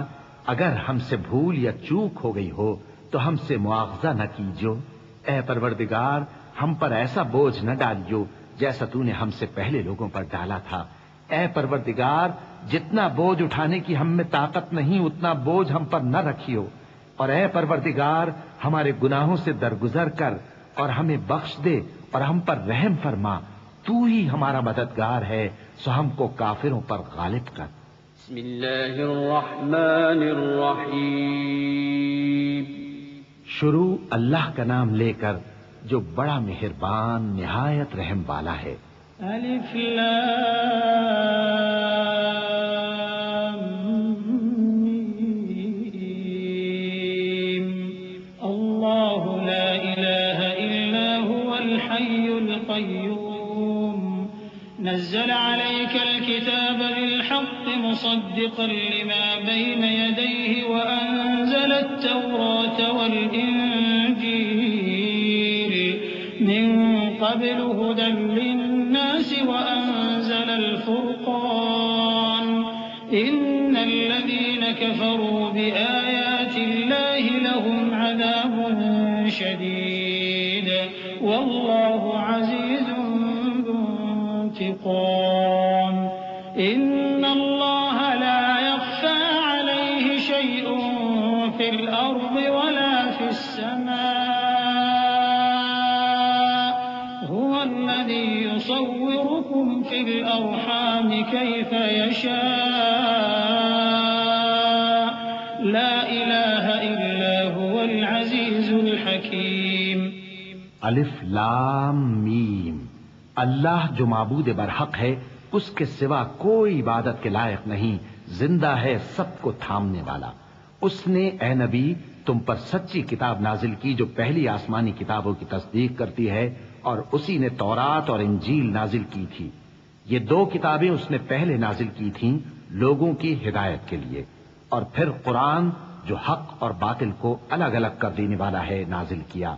اگر ہم سے بھول یا چوک ہو گئی ہو تو ہم سے مواخذہ نہ کیجو، اے پروردگار ہم پر ایسا بوجھ نہ ڈالیو جیسا تو نے ہم سے پہلے لوگوں پر ڈالا تھا، اے پروردگار جتنا بوجھ اٹھانے کی ہم میں طاقت نہیں اتنا بوجھ ہم پر نہ رکھیو، اور اے پروردگار ہمارے گناہوں سے درگزر کر اور ہمیں بخش دے اور ہم پر رحم فرما، تو ہی ہمارا مددگار ہے سو ہم کو کافروں پر غالب کر۔ بسم اللہ الرحمن الرحیم۔ شروع اللہ کا نام لے کر جو بڑا مہربان نہایت رحم والا ہے۔ الف لام میم اللہ لا الہ الا هو الحی القیوم نزل عليك الكتاب بالحق مصدقا لما بين يديه وأنزل التوراة والإنجيل من قبل هدى للناس وأنزل الفرقان إن الذين كفروا بآيات الله لهم عذاب شديد والله عزيز انتقام إن الله لا يخفى عليه شيء في الأرض ولا في السماء هو الذي يصوركم في الأرحام كيف يشاء لا إله إلا هو العزيز الحكيم۔ الف لام میم، اللہ جو معبود برحق ہے اس کے سوا کوئی عبادت کے لائق نہیں، زندہ ہے سب کو تھامنے والا۔ اس نے اے نبی تم پر سچی کتاب نازل کی جو پہلی آسمانی کتابوں کی تصدیق کرتی ہے، اور اسی نے تورات اور انجیل نازل کی تھی۔ یہ دو کتابیں اس نے پہلے نازل کی تھیں لوگوں کی ہدایت کے لیے، اور پھر قرآن جو حق اور باطل کو الگ الگ کر دینے والا ہے نازل کیا۔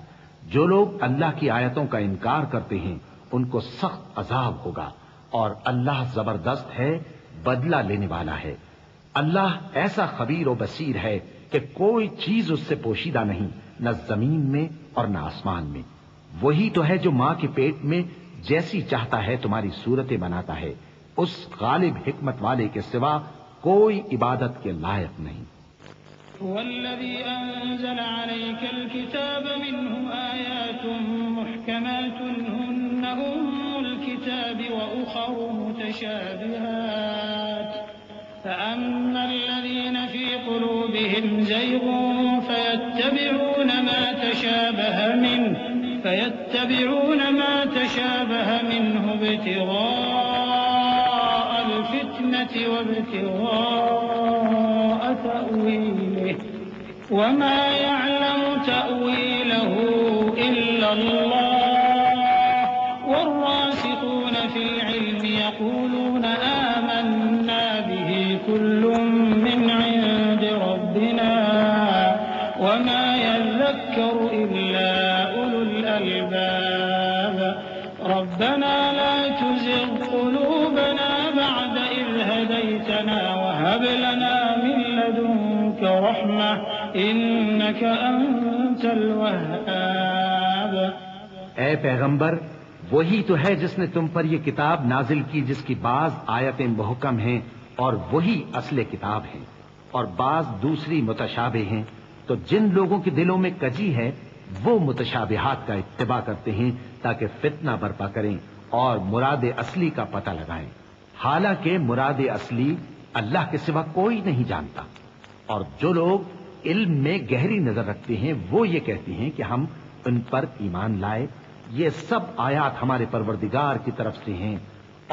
جو لوگ اللہ کی آیتوں کا انکار کرتے ہیں ان کو سخت عذاب ہوگا، اور اللہ زبردست ہے، بدلہ لینے والا ہے۔ اللہ ایسا خبیر و بصیر ہے کہ کوئی چیز اس سے پوشیدہ نہیں، نہ زمین میں اور نہ آسمان میں۔ وہی تو ہے جو ماں کے پیٹ میں جیسی چاہتا ہے تمہاری صورتیں بناتا ہے، اس غالب حکمت والے کے سوا کوئی عبادت کے لائق نہیں۔ هو الذي أنزل عليك الكتاب منه آيات محكمات هن الكتاب وأخر متشابهات فأما الذين في قلوبهم زيغ فيتبعون ما تشابه منه ابتغاء الفتنة وابتغاء تأويله وما يعلم تأويله إلا الله والراسخون في العلم يقولون آمنا به كل من عند ربنا وما يذكر إلا أولو الألباب ربنا لا تزغ قلوبنا بعد إذ هديتنا وهب لنا من لدنك رحمة إنك أنت الوهاب۔ اے پیغمبر، وہی تو ہے جس نے تم پر یہ کتاب نازل کی جس کی بعض آیتیں محکم ہیں اور وہی اصل کتاب ہیں، اور بعض دوسری متشابہ ہیں۔ تو جن لوگوں کے دلوں میں کجی ہے وہ متشابہات کا اتباع کرتے ہیں تاکہ فتنہ برپا کریں اور مراد اصلی کا پتہ لگائیں، حالانکہ مراد اصلی اللہ کے سوا کوئی نہیں جانتا۔ اور جو لوگ علم میں گہری نظر رکھتے ہیں وہ یہ کہتے ہیں کہ ہم ان پر ایمان لائے۔ یہ سب آیات ہمارے پروردگار کی طرف سے ہیں،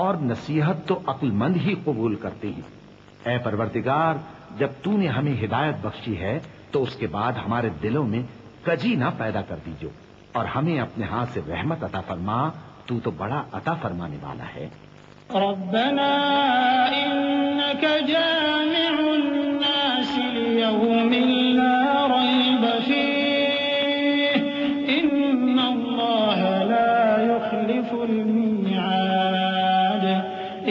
اور نصیحت تو عقل مند ہی قبول کرتے ہیں۔ اے پروردگار، جب تو نے ہمیں ہدایت بخشی ہے تو اس کے بعد ہمارے دلوں میں کجی نہ پیدا کر دیجو، اور ہمیں اپنے ہاتھ سے رحمت عطا فرما، تو بڑا عطا فرمانے والا ہے۔ ربنا إنك جامع الناس ليوم لا ريب فيه إن الله لا يخلف الميعاد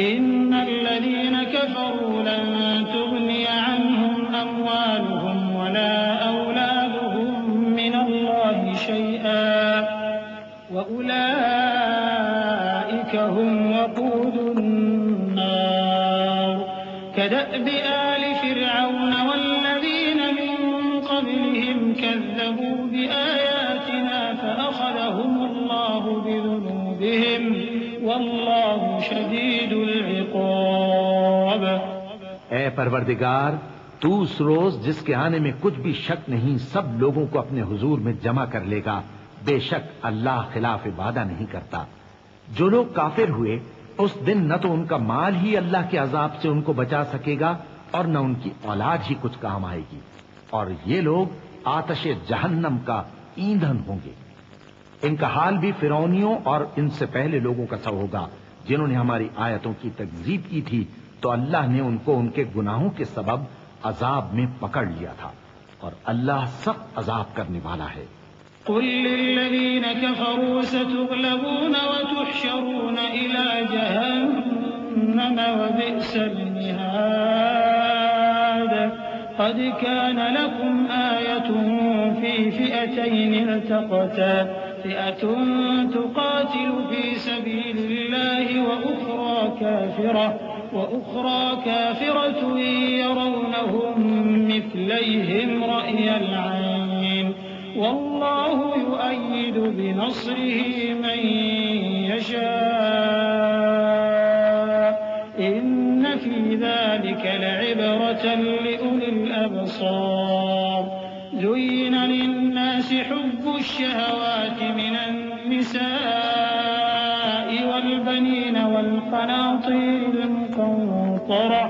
إن الذين كفروا لن تغني عنهم أموالهم ولا أولادهم من الله شيئا وأولئك هم وقود النار كدأب آل فرعون والذين من قبلهم كذبوا بآياتنا فأخذهم الله بذنوبهم والله شديد العقاب۔ اے پروردگار، تو اس روز جس کے آنے میں کچھ بھی شک نہیں سب لوگوں کو اپنے حضور میں جمع کر لے گا، بے شک اللہ خلاف وعدہ نہیں کرتا۔ جو لوگ کافر ہوئے اس دن نہ تو ان کا مال ہی اللہ کے عذاب سے ان کو بچا سکے گا اور نہ ان کی اولاد ہی کچھ کام آئے گی، اور یہ لوگ آتش جہنم کا ایندھن ہوں گے۔ ان کا حال بھی فرعونیوں اور ان سے پہلے لوگوں کا سا ہوگا جنہوں نے ہماری آیتوں کی تکذیب کی تھی، تو اللہ نے ان کو ان کے گناہوں کے سبب عذاب میں پکڑ لیا تھا، اور اللہ سخت عذاب کرنے والا ہے۔ قل للذين كفروا ستغلبون وتحشرون إلى جهنم وبئس المهاد قد كان لكم آية في فئتين التقتا فئة تقاتل في سبيل الله وأخرى كافرة يرونهم مثليهم رأي العين والله يؤيد بنصره من يشاء إن في ذلك لعبرة لأولي الأبصار زين للناس حب الشهوات من النساء والبنين والقناطير المقنطرة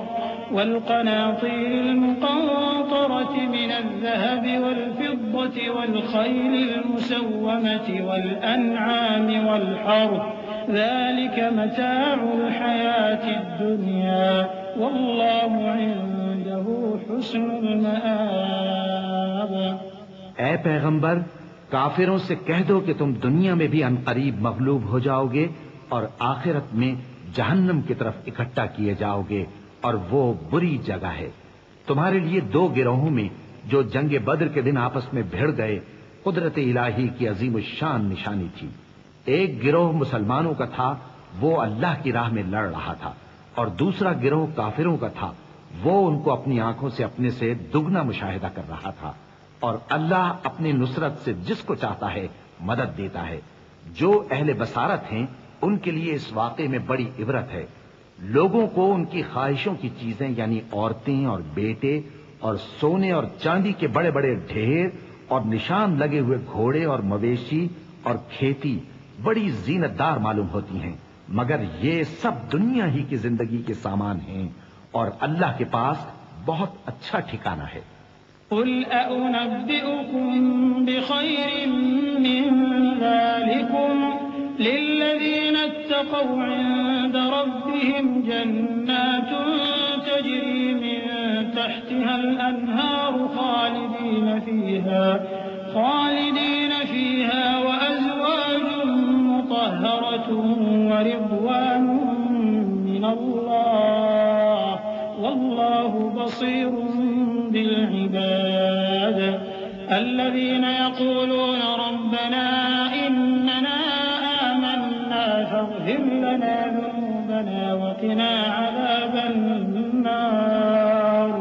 من الذهب والفضة والنخل والخيل المسومة والأنعام والحرث ذلك متاع الحياة الدنيا والله عنده حسن المآب۔ اے پیغمبر، کافروں سے کہہ دو کہ تم دنیا میں بھی عنقریب مغلوب ہو جاؤ گے اور آخرت میں جہنم کی طرف اکٹھا کیے جاؤ گے، اور وہ بری جگہ ہے۔ تمہارے لیے دو گروہوں میں جو جنگ بدر کے دن آپس میں بھڑ گئے قدرت الہی کی عظیم الشان نشانی تھی۔ ایک گروہ مسلمانوں کا تھا، وہ اللہ کی راہ میں لڑ رہا تھا، اور دوسرا گروہ کافروں کا تھا، وہ ان کو اپنی آنکھوں سے اپنے سے دگنا مشاہدہ کر رہا تھا۔ اور اللہ اپنی نصرت سے جس کو چاہتا ہے مدد دیتا ہے۔ جو اہل بصارت ہیں ان کے لیے اس واقعے میں بڑی عبرت ہے۔ لوگوں کو ان کی خواہشوں کی چیزیں یعنی عورتیں اور بیٹے اور سونے اور چاندی کے بڑے بڑے ڈھیر اور نشان لگے ہوئے گھوڑے اور مویشی اور کھیتی بڑی زینت دار معلوم ہوتی ہیں، مگر یہ سب دنیا ہی کی زندگی کے سامان ہیں، اور اللہ کے پاس بہت اچھا ٹھکانہ ہے۔ قل أأنبئكم بخير من ذلكم للذين اتقوا عند ربهم جنات تجري من تحتها الأنهار خالدين فيها وأزواج مطهرة ورضوان من الله والله بصير بالعباد الذين يقولون ربنا إننا آمنا فاغفر لنا ذنوبنا وقنا عذاب النار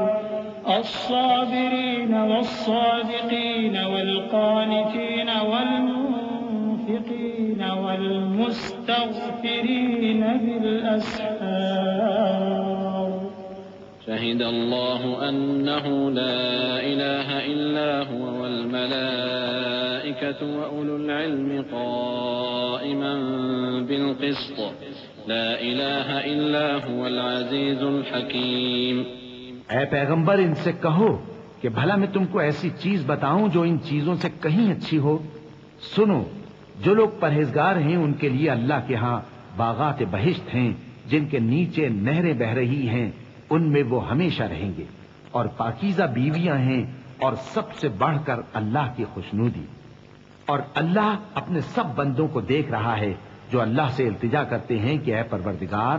الصابرين والصادقين والقانتين والمنفقين والمستغفرين بالأسحار شهد الله أنه لا إله إلا هو والملائكة وأولو العلم قائما بالقسط لا إله إلا هو العزيز الحكيم۔ اے پیغمبر، ان سے کہو کہ بھلا میں تم کو ایسی چیز بتاؤں جو ان چیزوں سے کہیں اچھی ہو۔ سنو، جو لوگ پرہیزگار ہیں ان کے لیے اللہ کے ہاں باغات بہشت ہیں جن کے نیچے نہریں بہ رہی ہیں، ان میں وہ ہمیشہ رہیں گے، اور پاکیزہ بیویاں ہیں، اور سب سے بڑھ کر اللہ کی خوشنودی۔ اور اللہ اپنے سب بندوں کو دیکھ رہا ہے جو اللہ سے التجا کرتے ہیں کہ اے پروردگار،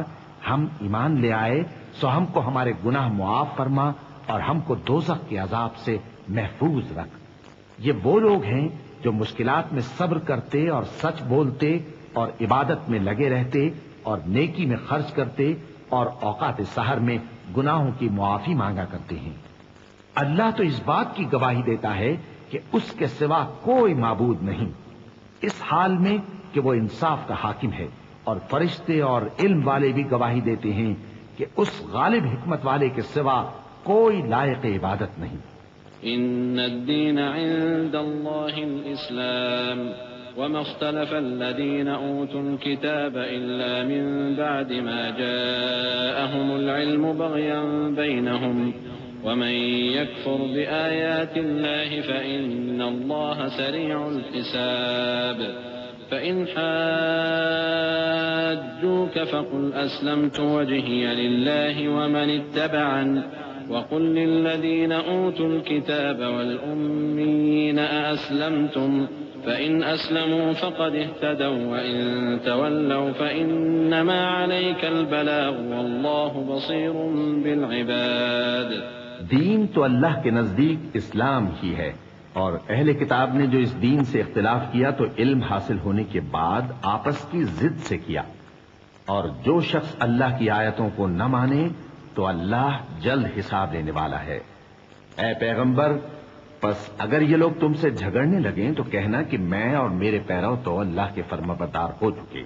ہم ایمان لے آئے سو ہم کو ہمارے گناہ معاف فرما اور ہم کو دوزخ کے عذاب سے محفوظ رکھ۔ یہ وہ لوگ ہیں جو مشکلات میں صبر کرتے اور سچ بولتے اور عبادت میں لگے رہتے اور نیکی میں خرچ کرتے اور اوقات سحر میں گناہوں کی معافی مانگا کرتے ہیں۔ اللہ تو اس بات کی گواہی دیتا ہے کہ اس کے سوا کوئی معبود نہیں، اس حال میں کہ وہ انصاف کا حاکم ہے، اور فرشتے اور علم والے بھی گواہی دیتے ہیں کہ اس غالب حکمت والے کے سوا کوئی لائق عبادت نہیں۔ إن الدين عند الله الإسلام وما اختلف الذين أوتوا الكتاب إلا من بعد ما جاءهم العلم بغيا بينهم ومن يكفر بآيات الله فإن الله سريع الحساب فإن حاجوك فقل أسلمت وجهي لله ومن اتبعني وقل للذين أوتوا الكتاب والأميين أأسلمتم فإن أسلموا فقد اهتدوا وإن تولوا فإنما عليك البلاغ والله بصير بالعباد۔ دین تو اللہ کے نزدیک اسلام ہی ہے، اور اہل کتاب نے جو اس دین سے اختلاف کیا تو علم حاصل ہونے کے بعد آپس کی ضد سے کیا، اور جو شخص اللہ کی آیتوں کو نہ مانے تو اللہ جلد حساب لینے والا ہے۔ اے پیغمبر، پس اگر یہ لوگ تم سے جھگڑنے لگیں تو کہنا کہ میں اور میرے پیرو تو اللہ کے فرمانبردار ہو چکے،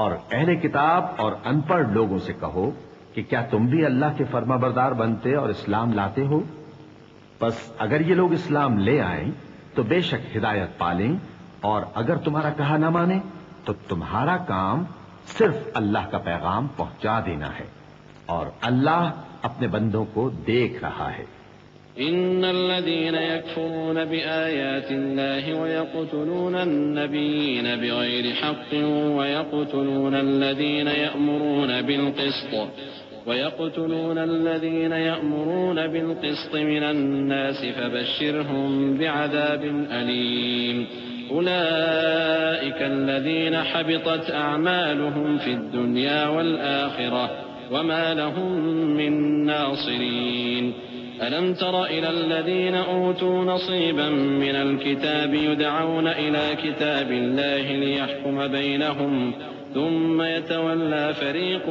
اور اہل کتاب اور ان پڑھ لوگوں سے کہو کہ کیا تم بھی اللہ کے فرمانبردار بنتے اور اسلام لاتے ہو؟ پس اگر یہ لوگ اسلام لے آئیں تو بے شک ہدایت پالیں، اور اگر تمہارا کہا نہ مانے تو تمہارا کام صرف اللہ کا پیغام پہنچا دینا ہے، اور اللہ اپنے بندوں کو دیکھ رہا ہے۔ إن الذين يكفرون بآيات الله ويقتلون النبيين بغير حق ويقتلون الذين يأمرون بالقسط من الناس فبشرهم بعذاب أليم أولئك الذين حبطت أعمالهم في الدنيا والآخرة وما لهم من ناصرين ألم تر إلى الذين أوتوا نصيبا من الكتاب يدعون إلى كتاب الله ليحكم بينهم ثم يتولى فريق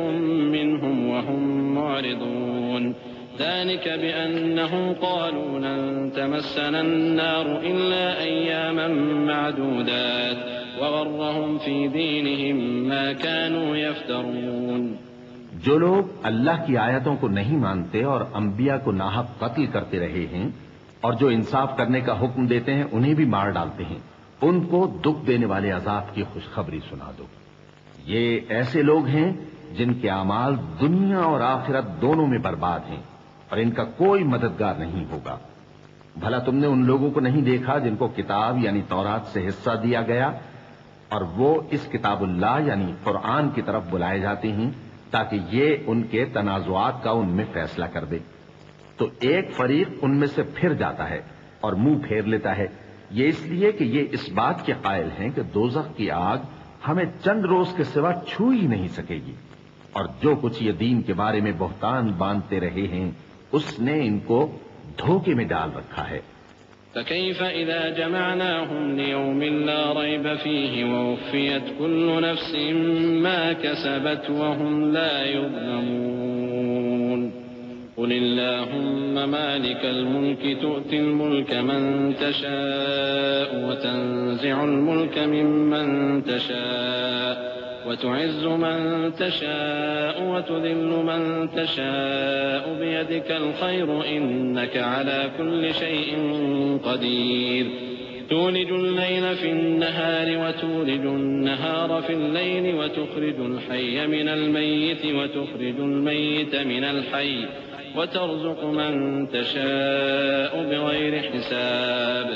منهم وهم معرضون ذلك بأنهم قالوا لن تمسنا النار إلا أياما معدودات وغرهم في دينهم ما كانوا يفترون. جو لوگ اللہ کی آیتوں کو نہیں مانتے اور انبیاء کو ناحق قتل کرتے رہے ہیں اور جو انصاف کرنے کا حکم دیتے ہیں انہیں بھی مار ڈالتے ہیں، ان کو دکھ دینے والے عذاب کی خوشخبری سنا دو. یہ ایسے لوگ ہیں جن کے اعمال دنیا اور آخرت دونوں میں برباد ہیں اور ان کا کوئی مددگار نہیں ہوگا. بھلا تم نے ان لوگوں کو نہیں دیکھا جن کو کتاب یعنی تورات سے حصہ دیا گیا اور وہ اس کتاب اللہ یعنی قرآن کی طرف بلائے جاتے ہیں تاکہ یہ ان کے تنازعات کا ان میں فیصلہ کر دے، تو ایک فریق ان میں سے پھر جاتا ہے اور منہ پھیر لیتا ہے. یہ اس لیے کہ یہ اس بات کے قائل ہیں کہ دوزخ کی آگ ہمیں چند روز کے سوا چھو ہی نہیں سکے گی، اور جو کچھ یہ دین کے بارے میں بہتان باندھتے رہے ہیں اس نے ان کو دھوکے میں ڈال رکھا ہے. فكيف إذا جمعناهم ليوم لا ريب فيه ووفيت كل نفس ما كسبت وهم لا يظلمون. قل اللهم مالك الملك تؤتي الملك من تشاء وتنزع الملك ممن تشاء وتعز من تشاء وتذل من تشاء بيدك الخير إنك على كل شيء قدير. تولج الليل في النهار وتولج النهار في الليل وتخرج الحي من الميت وتخرج الميت من الحي وترزق من تشاء بغير حساب.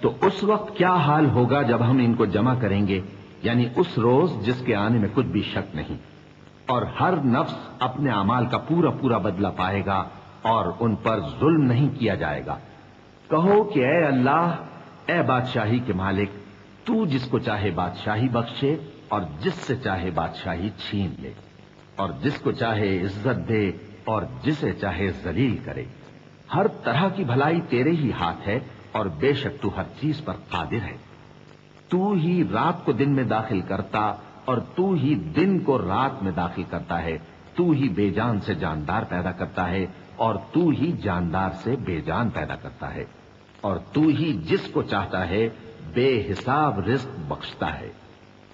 تو اس وقت کیا حال ہوگا جب ہم ان کو جمع کریں گے، یعنی اس روز جس کے آنے میں کچھ بھی شک نہیں، اور ہر نفس اپنے اعمال کا پورا پورا بدلہ پائے گا اور ان پر ظلم نہیں کیا جائے گا. کہو کہ اے اللہ، اے بادشاہی کے مالک، تو جس کو چاہے بادشاہی بخشے اور جس سے چاہے بادشاہی چھین لے، اور جس کو چاہے عزت دے اور جسے چاہے ذلیل کرے. ہر طرح کی بھلائی تیرے ہی ہاتھ ہے اور بے شک تو ہر چیز پر قادر ہے. تو ہی رات کو دن میں داخل کرتا اور تو ہی دن کو رات میں داخل کرتا ہے. تو ہی بے جان سے جاندار پیدا کرتا ہے اور تو ہی جاندار سے بے جان پیدا کرتا ہے، اور تو ہی جس کو چاہتا ہے بے حساب رزق بخشتا ہے.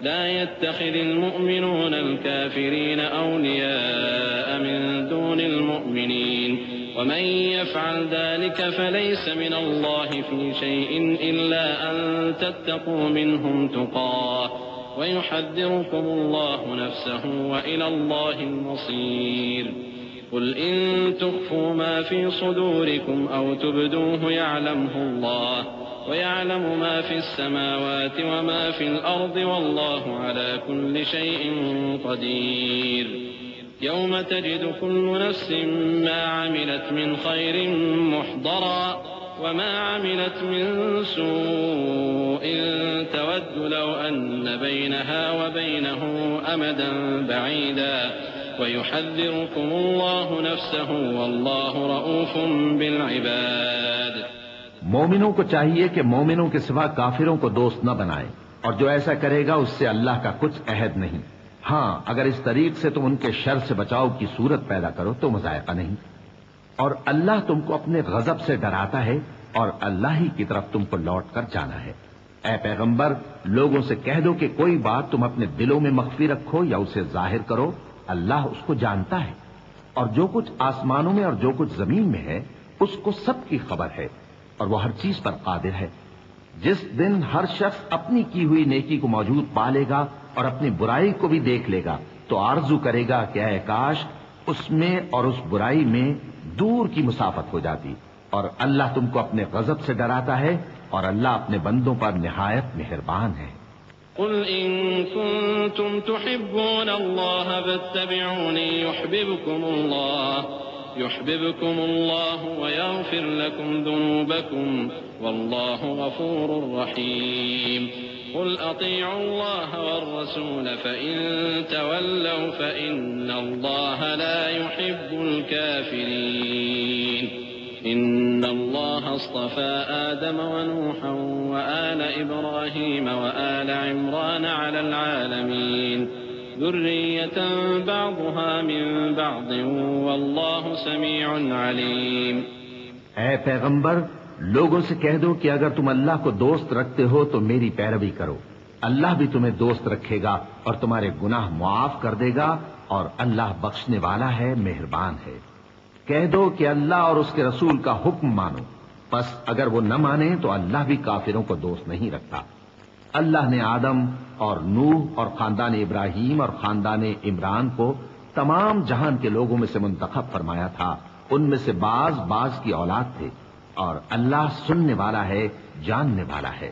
لا يتخذ المؤمنون الكافرين أولياء من دون المؤمنين ومن يفعل ذلك فليس من الله في شيء إلا أن تتقوا منهم تقاه ويحذركم الله نفسه وإلى الله المصير. قل إن تخفوا ما في صدوركم أو تبدوه يعلمه الله ويعلم ما في السماوات وما في الأرض والله على كل شيء قدير. يوم تجد كل نفس ما عملت من خير محضرا وما عملت من سوء تود لو أن بينها وبينه أمدا بعيدا ويحذركم الله نفسه والله رؤوف بالعباد. مومنوں کو چاہیے کہ مومنوں کے سوا کافروں کو دوست نہ بنائیں، اور جو ایسا کرے گا اس سے اللہ کا کچھ عہد نہیں. ہاں، اگر اس طریق سے تم ان کے شر سے بچاؤ کی صورت پیدا کرو تو مذائقہ نہیں. اور اللہ تم کو اپنے غضب سے ڈراتا ہے اور اللہ ہی کی طرف تم کو لوٹ کر جانا ہے. اے پیغمبر، لوگوں سے کہہ دو کہ کوئی بات تم اپنے دلوں میں مخفی رکھو یا اسے ظاہر کرو، اللہ اس کو جانتا ہے، اور جو کچھ آسمانوں میں اور جو کچھ زمین میں ہے اس کو سب کی خبر ہے اور وہ ہر چیز پر قادر ہے. جس دن ہر شخص اپنی کی ہوئی نیکی کو موجود پا لے گا اور اپنی برائی کو بھی دیکھ لے گا تو آرزو کرے گا کہ اے کاش اس میں اور اس برائی میں دور کی مسافت ہو جاتی اور اللہ تم کو اپنے غضب سے ڈراتا ہے اور اللہ اپنے بندوں پر نہایت مہربان ہے۔ قل إن كنتم تحبون الله فاتبعوني يحببكم الله ويغفر لكم ذنوبكم والله غفور رحيم قل أطيعوا الله والرسول فإن تولوا فإن الله لا يحب الكافرين إن الله اصطفى آدم ونوحا وآل إبراهيم وآل عمران على العالمين ذرية بعضها من بعض والله سميع عليم۔ اے پیغمبر، لوگوں سے کہہ دو کہ اگر تم اللہ کو دوست رکھتے ہو تو میری پیروی کرو، اللہ بھی تمہیں دوست رکھے گا اور تمہارے گناہ معاف کر دے گا، اور اللہ بخشنے والا ہے، مہربان ہے۔ کہہ دو کہ اللہ اور اس کے رسول کا حکم مانو، پس اگر وہ نہ مانے تو اللہ بھی کافروں کو دوست نہیں رکھتا۔ اللہ نے آدم اور نوح اور خاندان ابراہیم اور خاندان عمران کو تمام جہان کے لوگوں میں سے منتخب فرمایا تھا، ان میں سے بعض کی اولاد تھے، اور اللہ سننے والا ہے، جاننے والا ہے۔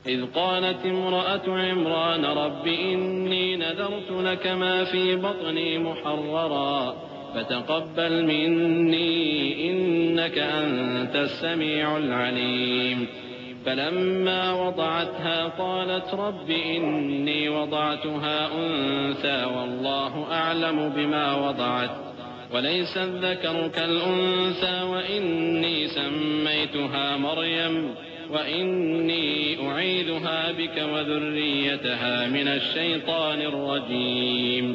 إذ قالت امرأة عمران رب إني نذرت لك ما في بطني محررا فتقبل مني إنك أنت السميع العليم فلما وضعتها قالت رب إني وضعتها أنثى والله أعلم بما وضعت وليس الذكر كالأنثى وإني سميتها مريم وإني أعيذها بك وذريتها من الشيطان الرجيم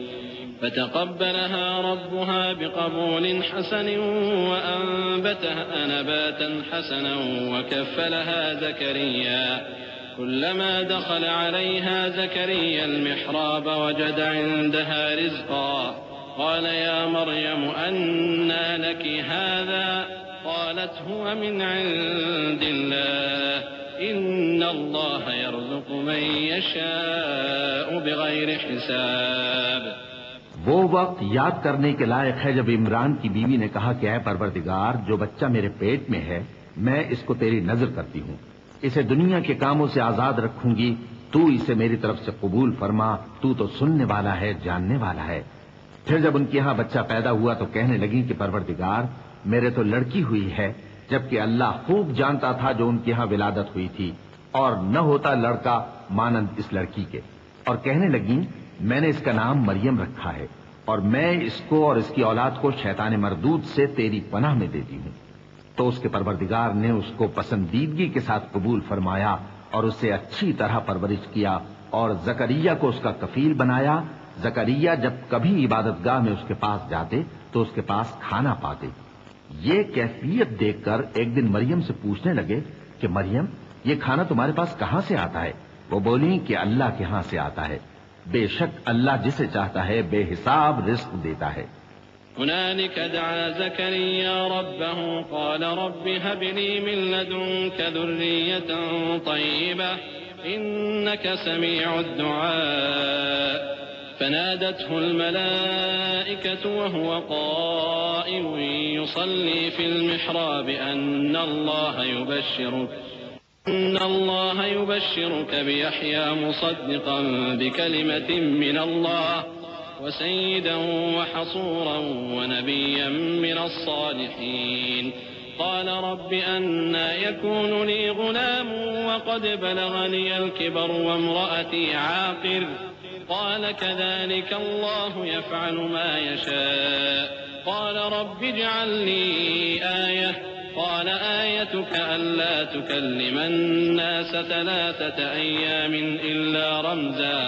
فتقبلها ربها بقبول حسن وأنبتها نباتا حسنا وكفلها زكريا كلما دخل عليها زكريا المحراب وجد عندها رزقا قال يا مريم أنى لك هذا قالت هو من عند الله إن الله يرزق من يشاء بغير حساب۔ وہ وقت یاد کرنے کے لائق ہے جب عمران کی بیوی نے کہا کہ اے پروردگار، جو بچہ میرے پیٹ میں ہے میں اس کو تیری نظر کرتی ہوں، اسے دنیا کے کاموں سے آزاد رکھوں گی، تو اسے میری طرف سے قبول فرما، تو سننے والا ہے، جاننے والا ہے۔ پھر جب ان کے ہاں بچہ پیدا ہوا تو کہنے لگی کہ پروردگار، میرے تو لڑکی ہوئی ہے، جبکہ اللہ خوب جانتا تھا جو ان کے ہاں ولادت ہوئی تھی، اور نہ ہوتا لڑکا مانند اس لڑکی کے۔ اور کہنے لگی میں نے اس کا نام مریم رکھا ہے، اور میں اس کو اور اس کی اولاد کو شیطان مردود سے تیری پناہ میں دیتی ہوں۔ تو اس کے پروردگار نے اس کو پسندیدگی کے ساتھ قبول فرمایا اور اسے اچھی طرح پرورش کیا، اور زکریا کو اس کا کفیل بنایا۔ زکریا جب کبھی عبادت گاہ میں اس کے پاس جاتے تو اس کے پاس کھانا پاتے۔ یہ کیفیت دیکھ کر ایک دن مریم سے پوچھنے لگے کہ مریم، یہ کھانا تمہارے پاس کہاں سے آتا ہے؟ وہ بولی کہ اللہ کے ہاں سے آتا ہے، بے شک اللہ جسے چاہتا ہے بے حساب رزق دیتا ہے۔ هنالك دعا زكريا ربه قال رب هب لي من لدنك ذرية طيبة إنك سميع الدعاء فنادته الملائكة وهو قائم يصلي في المحراب أن الله يبشرك بيحيى مصدقا بكلمة من الله وسيدا وحصورا ونبيا من الصالحين قال رب أنى يكون لي غلام وقد بلغني الكبر وامرأتي عاقر قال كذلك الله يفعل ما يشاء قال رب اجعل لي آية قال آيتك ألا تكلم الناس 3 أيام إلا رمزا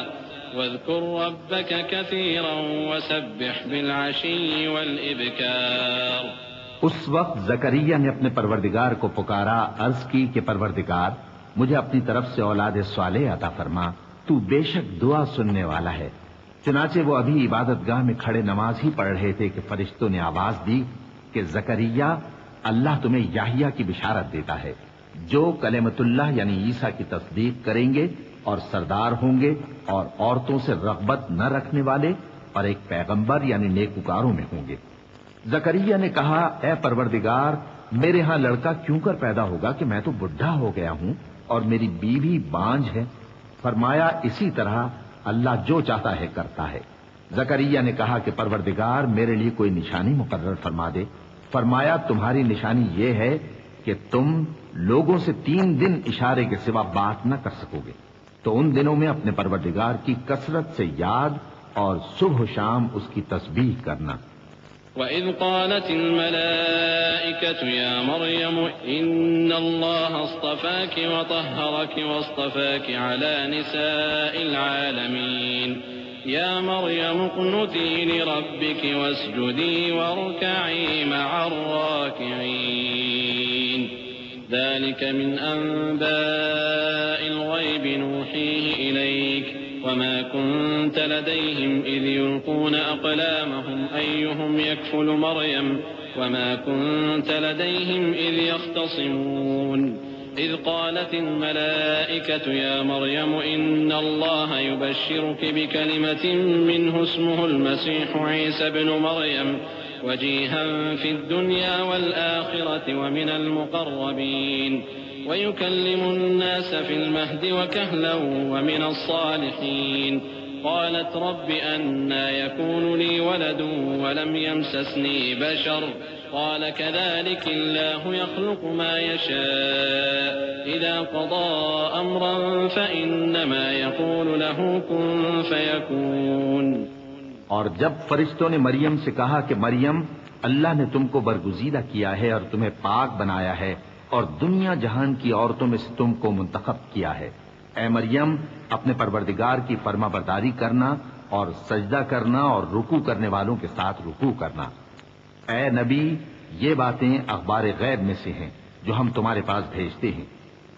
واذكر ربك كثيرا وسبح بالعشي والإبكار۔ اس وقت زکریا نے اپنے پروردگار کو پکارا، عرض کی کہ پروردگار مجھے اپنی طرف سے اولاد صالح عطا فرما، تو بے شک دعا سننے والا ہے۔ چنانچہ وہ ابھی عبادت گاہ میں کھڑے نماز ہی پڑھ رہے تھے کہ فرشتوں نے آواز دی کہ زکریا، اللہ تمہیں یحییٰ کی بشارت دیتا ہے، جو کلمۃ اللہ یعنی عیسیٰ کی تصدیق کریں گے اور سردار ہوں گے اور عورتوں سے رغبت نہ رکھنے والے اور ایک پیغمبر یعنی نیکوکاروں میں ہوں گے۔ زکریا نے کہا اے پروردگار میرے ہاں لڑکا کیوں کر پیدا ہوگا کہ میں تو بڈھا ہو گیا ہوں اور میری بیوی بانجھ ہے؟ فرمایا اسی طرح اللہ جو چاہتا ہے کرتا ہے۔ زکریا نے کہا کہ پروردگار میرے لیے کوئی نشانی مقرر فرما دے۔ فرمایا تمہاری نشانی یہ ہے کہ تم لوگوں سے 3 دن اشارے کے سوا بات نہ کر سکو گے، تو ان دنوں میں اپنے پروردگار کی کثرت سے یاد اور صبح و شام اس کی تسبیح کرنا۔ وَإِذْ قَالَتِ الْمَلَائِكَةُ يَا مَرْيَمُ إِنَّ اللَّهَ اصْطَفَاكِ وَطَهَّرَكِ وَاصْطَفَاكِ عَلَى نِسَاءِ الْعَالَمِينَ يَا مَرْيَمُ اقْنُتِي لِرَبِّكِ وَاسْجُدِي وَارْكَعِي مَعَ الرَّاكِعِينَ ذَلِكَ مِنْ أَنْبَاءِ الْغَيْبِ نُوحِيهِ إِلَيْكَ وما كنت لديهم إذ يلقون أقلامهم أيهم يكفل مريم وما كنت لديهم إذ يختصمون إذ قالت الملائكة يا مريم إن الله يبشرك بكلمة منه اسمه المسيح عيسى بن مريم وجيها في الدنيا والآخرة ومن المقربين ويكلم الناس في المهد وكهلا ومن الصالحين قالت رب أنى يكون لي ولد ولم يمسسني بشر قال كذلك الله يخلق ما يشاء إذا قضى أمرا فإنما يقول له كن فيكون۔ اور جب فرشتوں نے مریم سے کہا کہ مریم اللہ نے تم کو برگزیدہ کیا ہے اور تمہیں پاک بنایا ہے اور دنیا جہان کی عورتوں میں سے تم کو منتخب کیا ہے، اے مریم اپنے پروردگار کی فرما برداری کرنا اور سجدہ کرنا اور رکوع کرنے والوں کے ساتھ رکوع کرنا۔ اے نبی یہ باتیں اخبار غیب میں سے ہیں جو ہم تمہارے پاس بھیجتے ہیں۔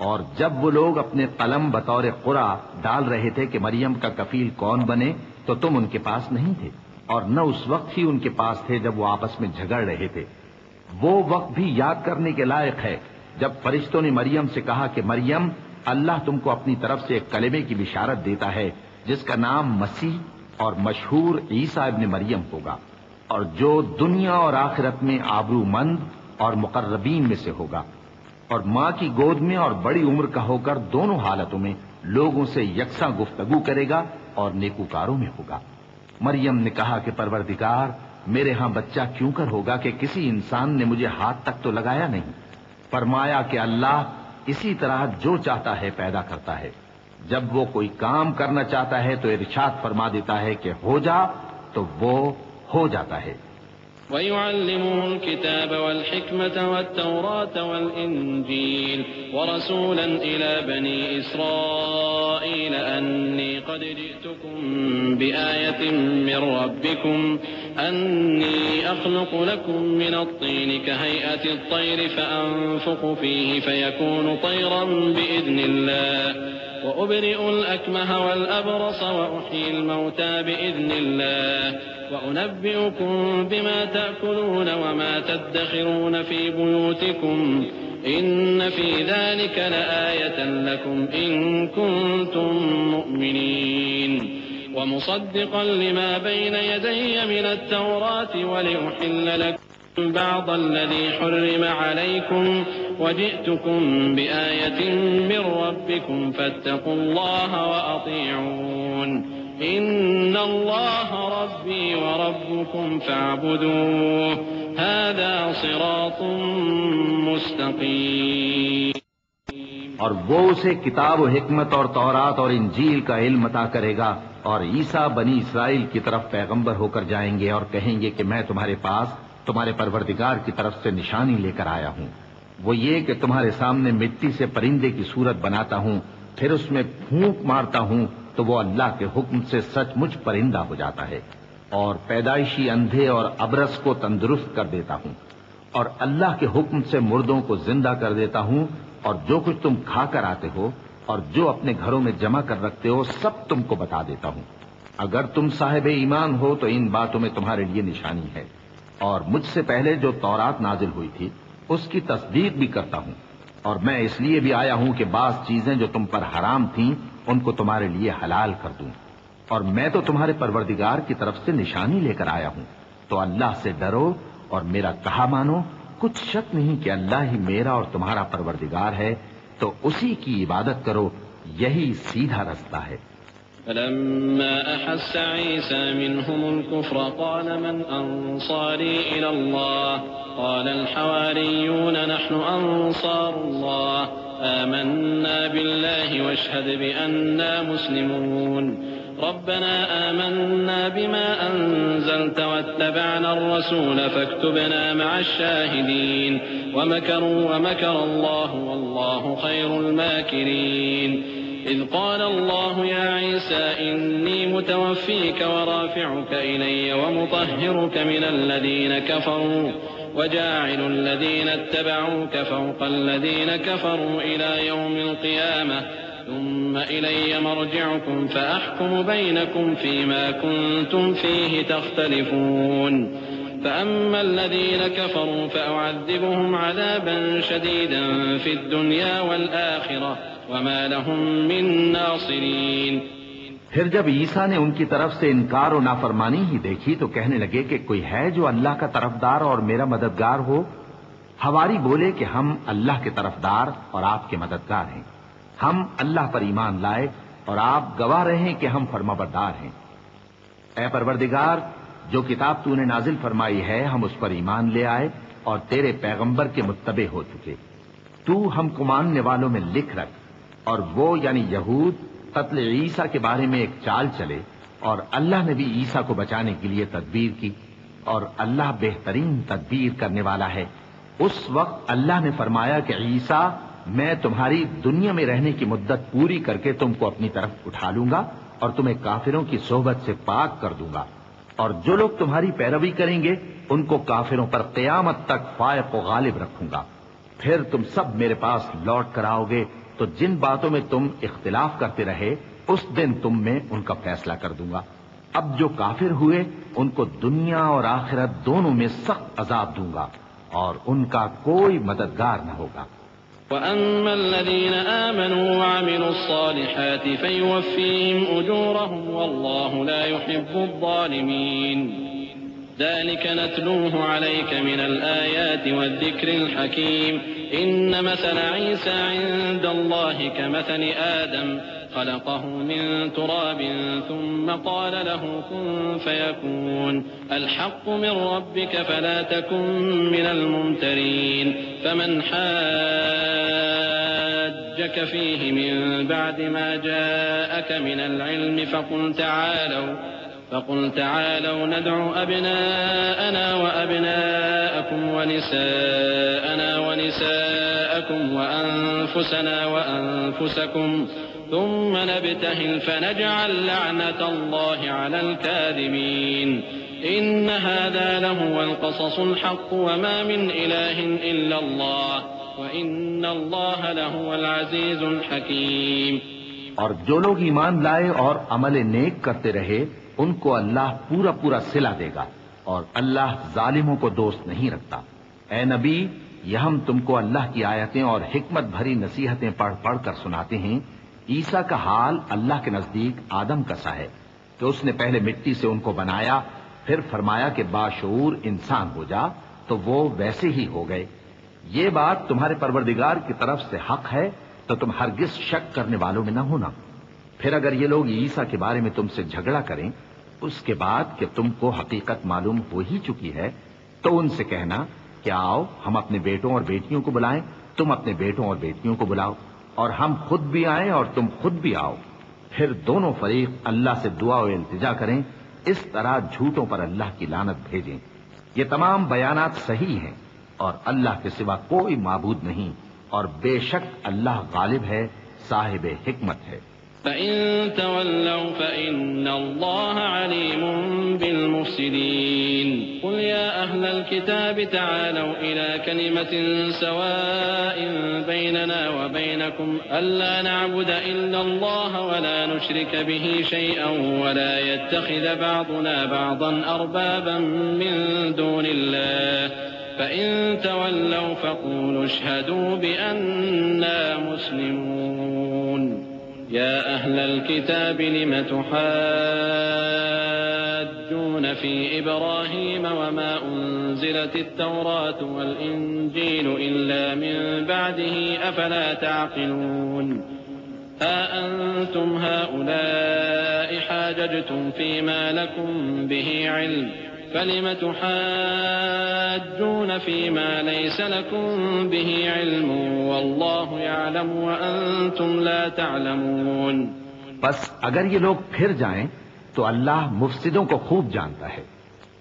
اور جب وہ لوگ اپنے قلم بطور قرعہ ڈال رہے تھے کہ مریم کا کفیل کون بنے تو تم ان کے پاس نہیں تھے، اور نہ اس وقت ہی ان کے پاس تھے جب وہ آپس میں جھگڑ رہے تھے۔ وہ وقت بھی یاد کرنے کے لائق ہے جب فرشتوں نے مریم سے کہا کہ مریم اللہ تم کو اپنی طرف سے ایک کلمے کی بشارت دیتا ہے جس کا نام مسیح اور مشہور عیسیٰ ابن مریم ہوگا، اور جو دنیا اور آخرت میں آبرو مند اور مقربین میں سے ہوگا، اور ماں کی گود میں اور بڑی عمر کا ہو کر دونوں حالتوں میں لوگوں سے یکساں گفتگو کرے گا اور نیکوکاروں میں ہوگا۔ مریم نے کہا کہ پروردگار میرے ہاں بچہ کیوں کر ہوگا کہ کسی انسان نے مجھے ہاتھ تک تو لگایا نہیں؟ فرمایا کہ اللہ اسی طرح جو چاہتا ہے پیدا کرتا ہے، جب وہ کوئی کام کرنا چاہتا ہے تو ارشاد فرما دیتا ہے کہ ہو جا تو وہ ہو جاتا ہے۔ وَيُعَلِّمُهُ الْكِتَابَ وَالْحِكْمَةَ وَالتَّوْرَاةَ وَالْإِنْجِيلَ وَرَسُولًا إِلَى بَنِي إِسْرَائِيلَ أَنِّي قَدْ جِئْتُكُمْ بِآيَةٍ مِّن رَّبِّكُمْ أَنِّي أَخْلُقُ لَكُم مِّنَ الطِّينِ كَهَيْئَةِ الطَّيْرِ فَأَنفُخُ فِيهِ فَيَكُونُ طَيْرًا بِإِذْنِ اللَّهِ وَأُبْرِئُ الْأَكْمَهَ وَالْأَبْرَصَ وَأُحْيِي الْمَوْتَىٰ بِإِذْنِ اللَّهِ وَأُنَبِّئُكُم بِمَا تَأْكُلُونَ وَمَا تَدَّخِرُونَ فِي بُيُوتِكُمْ إِنَّ فِي ذَلِكَ لَآيَةً لَّكُمْ إِن كُنتُم مُّؤْمِنِينَ وَمُصَدِّقًا لِّمَا بَيْنَ يَدَيَّ مِنَ التَّوْرَاةِ وَلِأُحِلَّ لَكُمْ بعض الذي حرم عليكم وجئتكم بآية من ربكم فاتقوا الله وأطيعون إن الله ربي وربكم فاعبدوه هذا صراط مستقيم۔ اور وہ اسے کتاب و حکمت اور تورات اور انجیل کا علم عطا کرے گا، اور عیسیٰ بنی اسرائیل کی طرف پیغمبر ہو کر جائیں گے اور کہیں گے کہ میں تمہارے پاس تمہارے پروردگار کی طرف سے نشانی لے کر آیا ہوں، وہ یہ کہ تمہارے سامنے مٹی سے پرندے کی صورت بناتا ہوں، پھر اس میں پھونک مارتا ہوں تو وہ اللہ کے حکم سے سچ مچ پرندہ ہو جاتا ہے، اور پیدائشی اندھے اور ابرص کو تندرست کر دیتا ہوں، اور اللہ کے حکم سے مردوں کو زندہ کر دیتا ہوں، اور جو کچھ تم کھا کر آتے ہو اور جو اپنے گھروں میں جمع کر رکھتے ہو سب تم کو بتا دیتا ہوں۔ اگر تم صاحب ایمان ہو تو ان باتوں میں تمہارے لیے نشانی ہے، اور مجھ سے پہلے جو تورات نازل ہوئی تھی اس کی تصدیق بھی کرتا ہوں، اور میں اس لیے بھی آیا ہوں کہ بعض چیزیں جو تم پر حرام تھیں ان کو تمہارے لیے حلال کر دوں، اور میں تو تمہارے پروردگار کی طرف سے نشانی لے کر آیا ہوں، تو اللہ سے ڈرو اور میرا کہا مانو کچھ شک نہیں کہ اللہ ہی میرا اور تمہارا پروردگار ہے، تو اسی کی عبادت کرو، یہی سیدھا رستہ ہے۔ فلما أحس عيسى منهم الكفر قال من أنصاري إلى الله قال الحواريون نحن أنصار الله آمنا بالله واشهد بأننا مسلمون ربنا آمنا بما أنزلت واتبعنا الرسول فاكتبنا مع الشاهدين ومكروا ومكر الله والله خير الماكرين إذ قال الله يا عيسى إني متوفيك ورافعك إلي ومطهرك من الذين كفروا وجاعل الذين اتبعوك فوق الذين كفروا إلى يوم القيامة ثم إلي مرجعكم فأحكم بينكم فيما كنتم فيه تختلفون فأما الذين كفروا فأعذبهم عذابا شديدا في الدنيا والآخرة وما لهم من ناصرين۔ پھر جب عیسیٰ نے ان کی طرف سے انکار و نافرمانی ہی دیکھی تو کہنے لگے کہ کوئی ہے جو اللہ کا طرفدار اور میرا مددگار ہو؟ حواری بولے کہ ہم اللہ کے طرفدار اور آپ کے مددگار ہیں، ہم اللہ پر ایمان لائے اور آپ گواہ رہے کہ ہم فرمانبردار ہیں۔ اے پروردگار، جو کتاب تو نے نازل فرمائی ہے ہم اس پر ایمان لے آئے اور تیرے پیغمبر کے متبع ہو چکے، تو ہم کو ماننے والوں میں لکھ رکھ۔ اور وہ یعنی یہود قتل عیسیٰ کے بارے میں ایک چال چلے اور اللہ نے بھی عیسیٰ کو بچانے کے لیے تدبیر کی، اور اللہ بہترین تدبیر کرنے والا ہے۔ اس وقت اللہ نے فرمایا کہ عیسیٰ، میں تمہاری دنیا میں رہنے کی مدت پوری کر کے تم کو اپنی طرف اٹھا لوں گا اور تمہیں کافروں کی صحبت سے پاک کر دوں گا، اور جو لوگ تمہاری پیروی کریں گے ان کو کافروں پر قیامت تک فائق و غالب رکھوں گا۔ پھر تم سب میرے پاس لوٹ کر آؤ گے تو جن باتوں میں تم اختلاف کرتے رہے اس دن تم میں ان کا فیصلہ کر دوں گا۔ اب جو کافر ہوئے ان کو دنیا اور آخرت دونوں میں سخت عذاب دوں گا اور ان کا کوئی مددگار نہ ہوگا۔ وَأَمَّا الَّذِينَ آمَنُوا وَعَمِلُوا الصَّالِحَاتِ فَيُوَفِّيهِمْ أُجُورَهُمْ وَاللَّهُ لَا يُحِبُّ الظَّالِمِينَ ذلك نتلوه عليك من الآيات والذكر الحكيم إن مثل عيسى عند الله كمثل آدم خلقه من تراب ثم قال له كن فيكون الحق من ربك فلا تكن من الممترين فمن حاجك فيه من بعد ما جاءك من العلم فقل تعالوا ندع أبناءنا وأبناءكم ونساءنا ونساءكم وأنفسنا وأنفسكم ثم نبتهل فنجعل لعنة الله على الكاذبين إن هذا لهو القصص الحق وما من إله إلا الله وإن الله لهو العزيز الحكيم۔ اور جو لوگ ایمان لائے اور عمل نیک کرتے رہے ان کو اللہ پورا پورا صلہ دے گا، اور اللہ ظالموں کو دوست نہیں رکھتا۔ اے نبی، یہ ہم تم کو اللہ کی آیتیں اور حکمت بھری نصیحتیں پڑھ پڑھ کر سناتے ہیں۔ عیسیٰ کا حال اللہ کے نزدیک آدم کا سا ہے کہ اس نے پہلے مٹی سے ان کو بنایا، پھر فرمایا کہ باشعور انسان ہو جا، تو وہ ویسے ہی ہو گئے۔ یہ بات تمہارے پروردگار کی طرف سے حق ہے، تو تم ہرگز شک کرنے والوں میں نہ ہونا۔ پھر اگر یہ لوگ عیسیٰ کے بارے میں تم سے جھگڑا کریں اس کے بعد کہ تم کو حقیقت معلوم ہو ہی چکی ہے، تو ان سے کہنا کہ آؤ ہم اپنے بیٹوں اور بیٹیوں کو بلائیں، تم اپنے بیٹوں اور بیٹیوں کو بلاؤ، اور ہم خود بھی آئیں اور تم خود بھی آؤ، پھر دونوں فریق اللہ سے دعا و التجا کریں، اس طرح جھوٹوں پر اللہ کی لعنت بھیجیں۔ یہ تمام بیانات صحیح ہیں اور اللہ کے سوا کوئی معبود نہیں، اور بے شک اللہ غالب ہے، صاحب حکمت ہے۔ فَإِن تَوَلَّوْا فَإِنَّ اللَّهَ عَلِيمٌ بِالْمُفْسِدِينَ قُلْ يَا أَهْلَ الْكِتَابِ تَعَالَوْا إِلَى كَلِمَةٍ سَوَاءٍ بَيْنَنَا وَبَيْنَكُمْ أَلَّا نَعْبُدَ إِلَّا اللَّهَ وَلَا نُشْرِكَ بِهِ شَيْئًا وَلَا يَتَّخِذَ بَعْضُنَا بَعْضًا أَرْبَابًا مِّن دُونِ اللَّهِ فَإِن تَوَلَّوْا فَقُولُوا اشْهَدُوا بِأَنَّا مُسْلِمُونَ يا أهل الكتاب لم تحاجون يقذفون في إبراهيم وما أنزلت التوراة والإنجيل إلا من بعده أفلا تعقلون ها أنتم هؤلاء حاججتم فيما لكم به علم فلم تحاجون فيما ليس لكم به علم والله يعلم وأنتم لا تعلمون. بس اگر یہ لوگ پھر جائیں تو اللہ مفسدوں کو خوب جانتا ہے.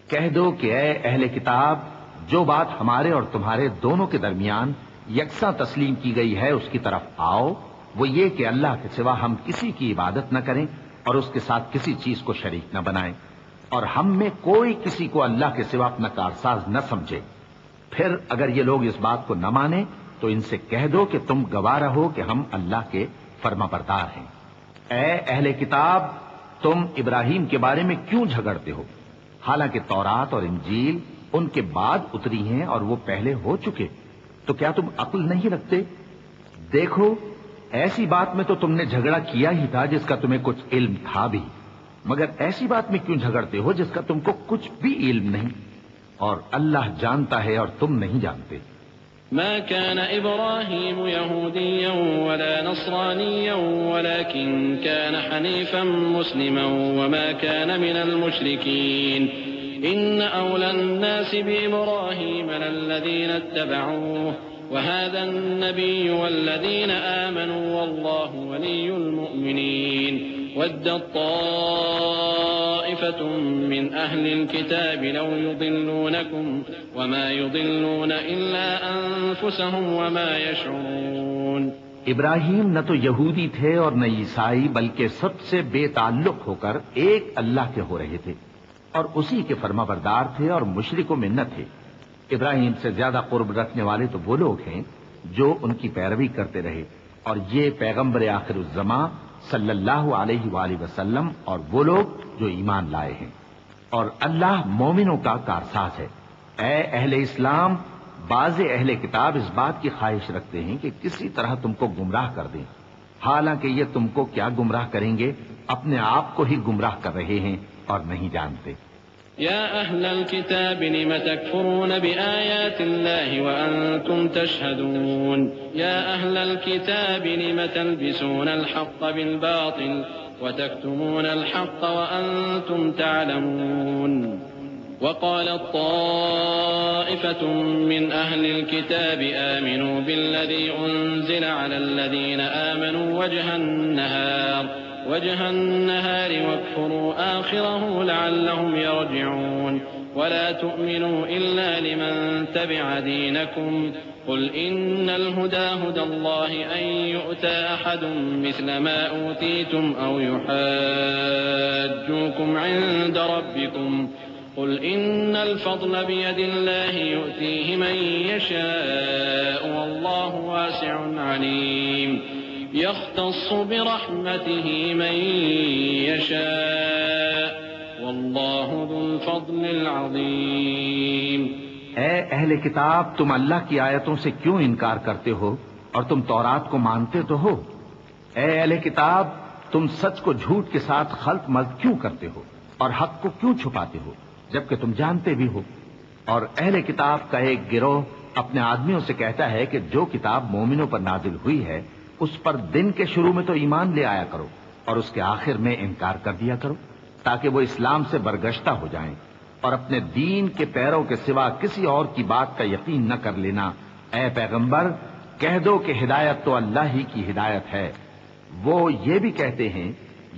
کہہ دو کہ اے اہل کتاب، جو بات ہمارے اور تمہارے دونوں کے درمیان یکساں تسلیم کی گئی ہے اس کی طرف آؤ. وہ یہ کہ اللہ کے سوا ہم کسی کی عبادت نہ کریں اور اس کے ساتھ کسی چیز کو شریک نہ بنائیں، اور ہم میں کوئی کسی کو اللہ کے سوا اپنا کارساز نہ سمجھے. پھر اگر یہ لوگ اس بات کو نہ مانیں تو ان سے کہہ دو کہ تم گواہ رہو کہ ہم اللہ کے فرما بردار ہیں. اے اہل کتاب، تم ابراہیم کے بارے میں کیوں جھگڑتے ہو؟ حالانکہ تورات اور انجیل ان کے بعد اتری ہیں اور وہ پہلے ہو چکے. تو کیا تم عقل نہیں رکھتے؟ دیکھو، ایسی بات میں تو تم نے جھگڑا کیا ہی تھا جس کا تمہیں کچھ علم تھا بھی، مگر ایسی بات میں کیوں جھگڑتے ہو جس کا تم کو کچھ بھی علم نہیں؟ اور اللہ جانتا ہے اور تم نہیں جانتے. ما كان إبراهيم يهوديا ولا نصرانيا ولكن كان حنيفا مسلما وما كان من المشركين إن أولى الناس بإبراهيم للذين اتبعوه وهذا النبي والذين آمنوا والله ولي المؤمنين ودت طائفة من أهل الكتاب لو يضلونكم وما يضلون إلا أنفسهم وما يشعرون. ابراہیم نہ تو یہودی تھے اور نہ عیسائی، بلکہ سب سے بے تعلق ہو کر ایک اللہ کے ہو رہے تھے اور اسی کے فرما بردار تھے اور مشرکوں میں نہ تھے. ابراہیم سے زیادہ قرب رکھنے والے تو وہ لوگ ہیں جو ان کی پیروی کرتے رہے، اور یہ پیغمبر آخر الزمان صلی اللہ علیہ وآلہ وسلم اور وہ لوگ جو ایمان لائے ہیں. اور اللہ مومنوں کا کارساز ہے. اے اہل اسلام، بعض اہل کتاب اس بات کی خواہش رکھتے ہیں کہ کسی طرح تم کو گمراہ کر دیں، حالانکہ یہ تم کو کیا گمراہ کریں گے، اپنے آپ کو ہی گمراہ کر رہے ہیں اور نہیں جانتے. يا أهل الكتاب لم تكفرون بآيات الله وأنتم تشهدون يا أهل الكتاب لم تلبسون الحق بالباطل وتكتمون الحق وأنتم تعلمون. وقالت طائفة من أهل الكتاب آمنوا بالذي أنزل على الذين آمنوا وجه النهار واكفروا آخره لعلهم يرجعون ولا تؤمنوا إلا لمن تبع دينكم قل إن الهدى هدى الله أن يؤتى أحد مثل ما أوتيتم أو يحاجوكم عند ربكم قل إن الفضل بيد الله يؤتيه من يشاء والله واسع عليم يختص برحمته من يشاء والله ذو الفضل العظيم. اے اہل کتاب، تم اللہ کی آیتوں سے کیوں انکار کرتے ہو اور تم تورات کو مانتے تو ہو؟ اے اہل کتاب، تم سچ کو جھوٹ کے ساتھ خلط ملط کیوں کرتے ہو اور حق کو کیوں چھپاتے ہو جبکہ تم جانتے بھی ہو؟ اور اہل کتاب کا ایک گروہ اپنے آدمیوں سے کہتا ہے کہ جو کتاب مومنوں پر نازل ہوئی ہے اس پر دن کے شروع میں تو ایمان لے آیا کرو اور اس کے آخر میں انکار کر دیا کرو تاکہ وہ اسلام سے برگشتہ ہو جائیں، اور اپنے دین کے پیروں کے سوا کسی اور کی بات کا یقین نہ کر لینا. اے پیغمبر، کہہ دو کہ ہدایت تو اللہ ہی کی ہدایت ہے. وہ یہ بھی کہتے ہیں،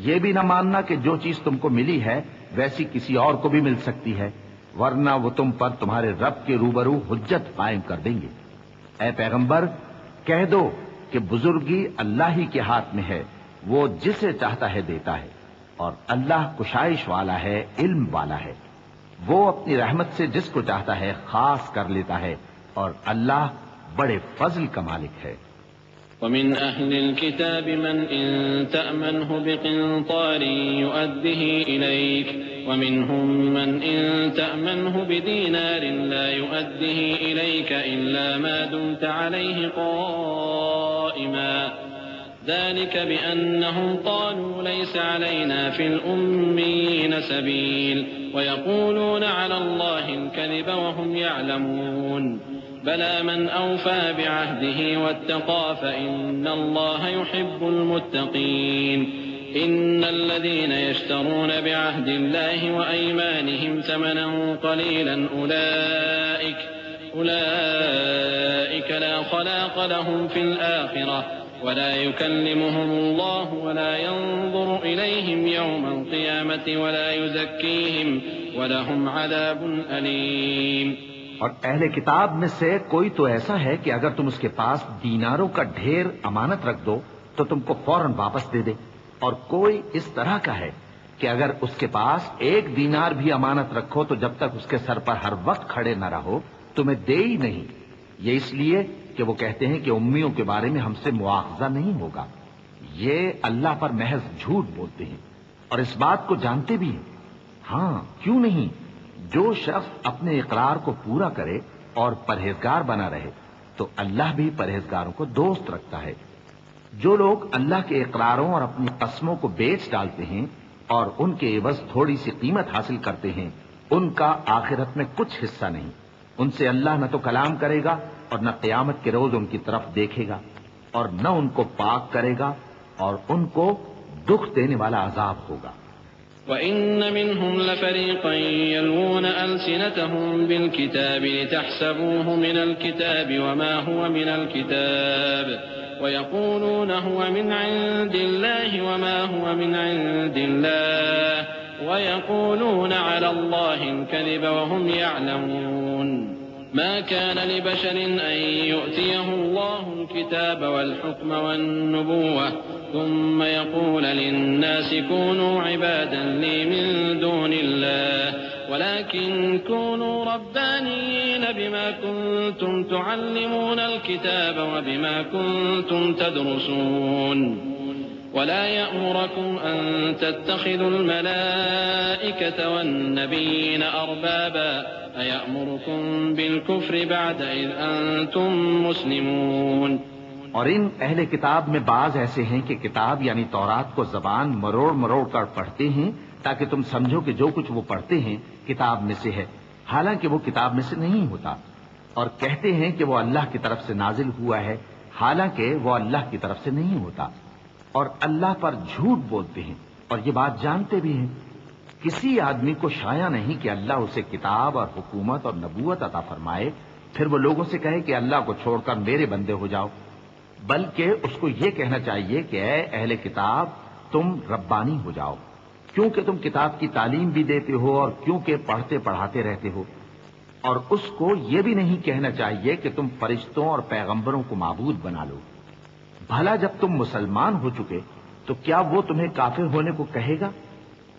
یہ بھی نہ ماننا کہ جو چیز تم کو ملی ہے ویسی کسی اور کو بھی مل سکتی ہے، ورنہ وہ تم پر تمہارے رب کے روبرو حجت قائم کر دیں گے. اے پیغمبر، کہہ دو کہ بزرگی اللہ ہی کے ہاتھ میں ہے، وہ جسے چاہتا ہے دیتا ہے، اور اللہ کشائش والا ہے، علم والا ہے. وہ اپنی رحمت سے جس کو چاہتا ہے خاص کر لیتا ہے، اور اللہ بڑے فضل کا مالک ہے. ومن أهل الكتاب من إن تأمنه بقنطار يؤده إليك ومنهم من إن تأمنه بدينار لا يؤده إليك إلا ما دمت عليه قائما ذلك بأنهم قالوا ليس علينا في الأميين سبيل ويقولون على الله الكذب وهم يعلمون بلى من أوفى بعهده واتقى فإن الله يحب المتقين إن الذين يشترون بعهد الله وأيمانهم ثمنا قليلا أولئك لا خلاق لهم في الآخرة ولا يكلمهم الله ولا ينظر إليهم يوم القيامة ولا يزكيهم ولهم عذاب أليم۔ اور اہل کتاب میں سے کوئی تو ایسا ہے کہ اگر تم اس کے پاس دیناروں کا ڈھیر امانت رکھ دو تو تم کو فوراً واپس دے دے، اور کوئی اس طرح کا ہے کہ اگر اس کے پاس 1 دینار بھی امانت رکھو تو جب تک اس کے سر پر ہر وقت کھڑے نہ رہو تمہیں دے ہی نہیں۔ یہ اس لیے کہ وہ کہتے ہیں کہ امیوں کے بارے میں ہم سے مواخذہ نہیں ہوگا۔ یہ اللہ پر محض جھوٹ بولتے ہیں اور اس بات کو جانتے بھی ہیں۔ ہاں کیوں نہیں، جو شخص اپنے اقرار کو پورا کرے اور پرہیزگار بنا رہے تو اللہ بھی پرہیزگاروں کو دوست رکھتا ہے۔ جو لوگ اللہ کے اقراروں اور اپنی قسموں کو بیچ ڈالتے ہیں اور ان کے عوض تھوڑی سی قیمت حاصل کرتے ہیں ان کا آخرت میں کچھ حصہ نہیں۔ ان سے اللہ نہ تو کلام کرے گا اور نہ قیامت کے روز ان کی طرف دیکھے گا اور نہ ان کو پاک کرے گا اور ان کو دکھ دینے والا عذاب ہوگا۔ وَإِنَّ مِنْهُمْ لَفَرِيقًا يَلْوُونَ أَلْسِنَتَهُمْ بِالْكِتَابِ لِتَحْسَبُوهُ مِنَ الْكِتَابِ وَمَا هُوَ مِنَ الْكِتَابِ وَيَقُولُونَ هُوَ مِنْ عِنْدِ اللَّهِ وَمَا هُوَ مِنْ عِنْدِ اللَّهِ وَيَقُولُونَ عَلَى اللَّهِ الْكَذِبَ وَهُمْ يَعْلَمُونَ ما كان لبشر أن يؤتيه الله الكتاب والحكم والنبوة ثم يقول للناس كونوا عبادا لي من دون الله ولكن كونوا ربانيين بما كنتم تعلمون الكتاب وبما كنتم تدرسون ولا يأمركم أن تتخذوا الملائكة والنبيين أربابا أيأمركم بالكفر بعد إذ أنتم مسلمون۔ اور ان اہل کتاب میں بعض ایسے ہیں کہ کتاب یعنی تورات کو زبان مروڑ مروڑ کر پڑھتے ہیں تاکہ تم سمجھو کہ جو کچھ وہ پڑھتے ہیں کتاب میں سے ہے، حالانکہ وہ کتاب میں سے نہیں ہوتا، اور کہتے ہیں کہ وہ اللہ کی طرف سے نازل ہوا ہے حالانکہ وہ اللہ کی طرف سے نہیں ہوتا، اور اللہ پر جھوٹ بولتے ہیں اور یہ بات جانتے بھی ہیں۔ کسی آدمی کو شایع نہیں کہ اللہ اسے کتاب اور حکومت اور نبوت عطا فرمائے پھر وہ لوگوں سے کہے کہ اللہ کو چھوڑ کر میرے بندے ہو جاؤ، بلکہ اس کو یہ کہنا چاہیے کہ اے اہل کتاب تم ربانی ہو جاؤ، کیونکہ تم کتاب کی تعلیم بھی دیتے ہو اور کیونکہ پڑھتے پڑھاتے رہتے ہو، اور اس کو یہ بھی نہیں کہنا چاہیے کہ تم فرشتوں اور پیغمبروں کو معبود بنا لو۔ بھلا جب تم مسلمان ہو چکے تو کیا وہ تمہیں کافر ہونے کو کہے گا؟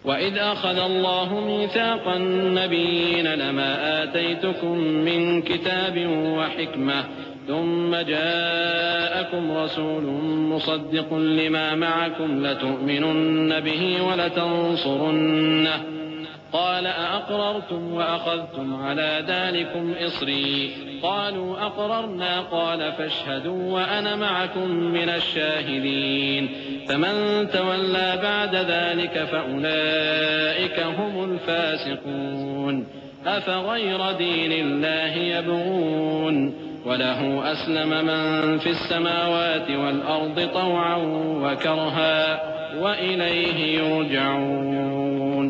وَإِذْ أَخَذَ اللَّهُ مِيثَاقَ النَّبِيِّينَ لَمَا آتَيْتُكُم مِّن كِتَابٍ وَحِكْمَةٍ ثُمَّ جَاءَكُمْ رَسُولٌ مُصَدِّقٌ لِّمَا مَعَكُمْ لَتُؤْمِنُنَّ بِهِ وَلَتَنصُرُنَّهُ قال أأقررتم وأخذتم على ذلكم إصري قالوا أقررنا قال فاشهدوا وأنا معكم من الشاهدين فمن تولى بعد ذلك فأولئك هم الفاسقون أفغير دين الله يبغون وله أسلم من في السماوات والأرض طوعا وكرها وإليه يرجعون۔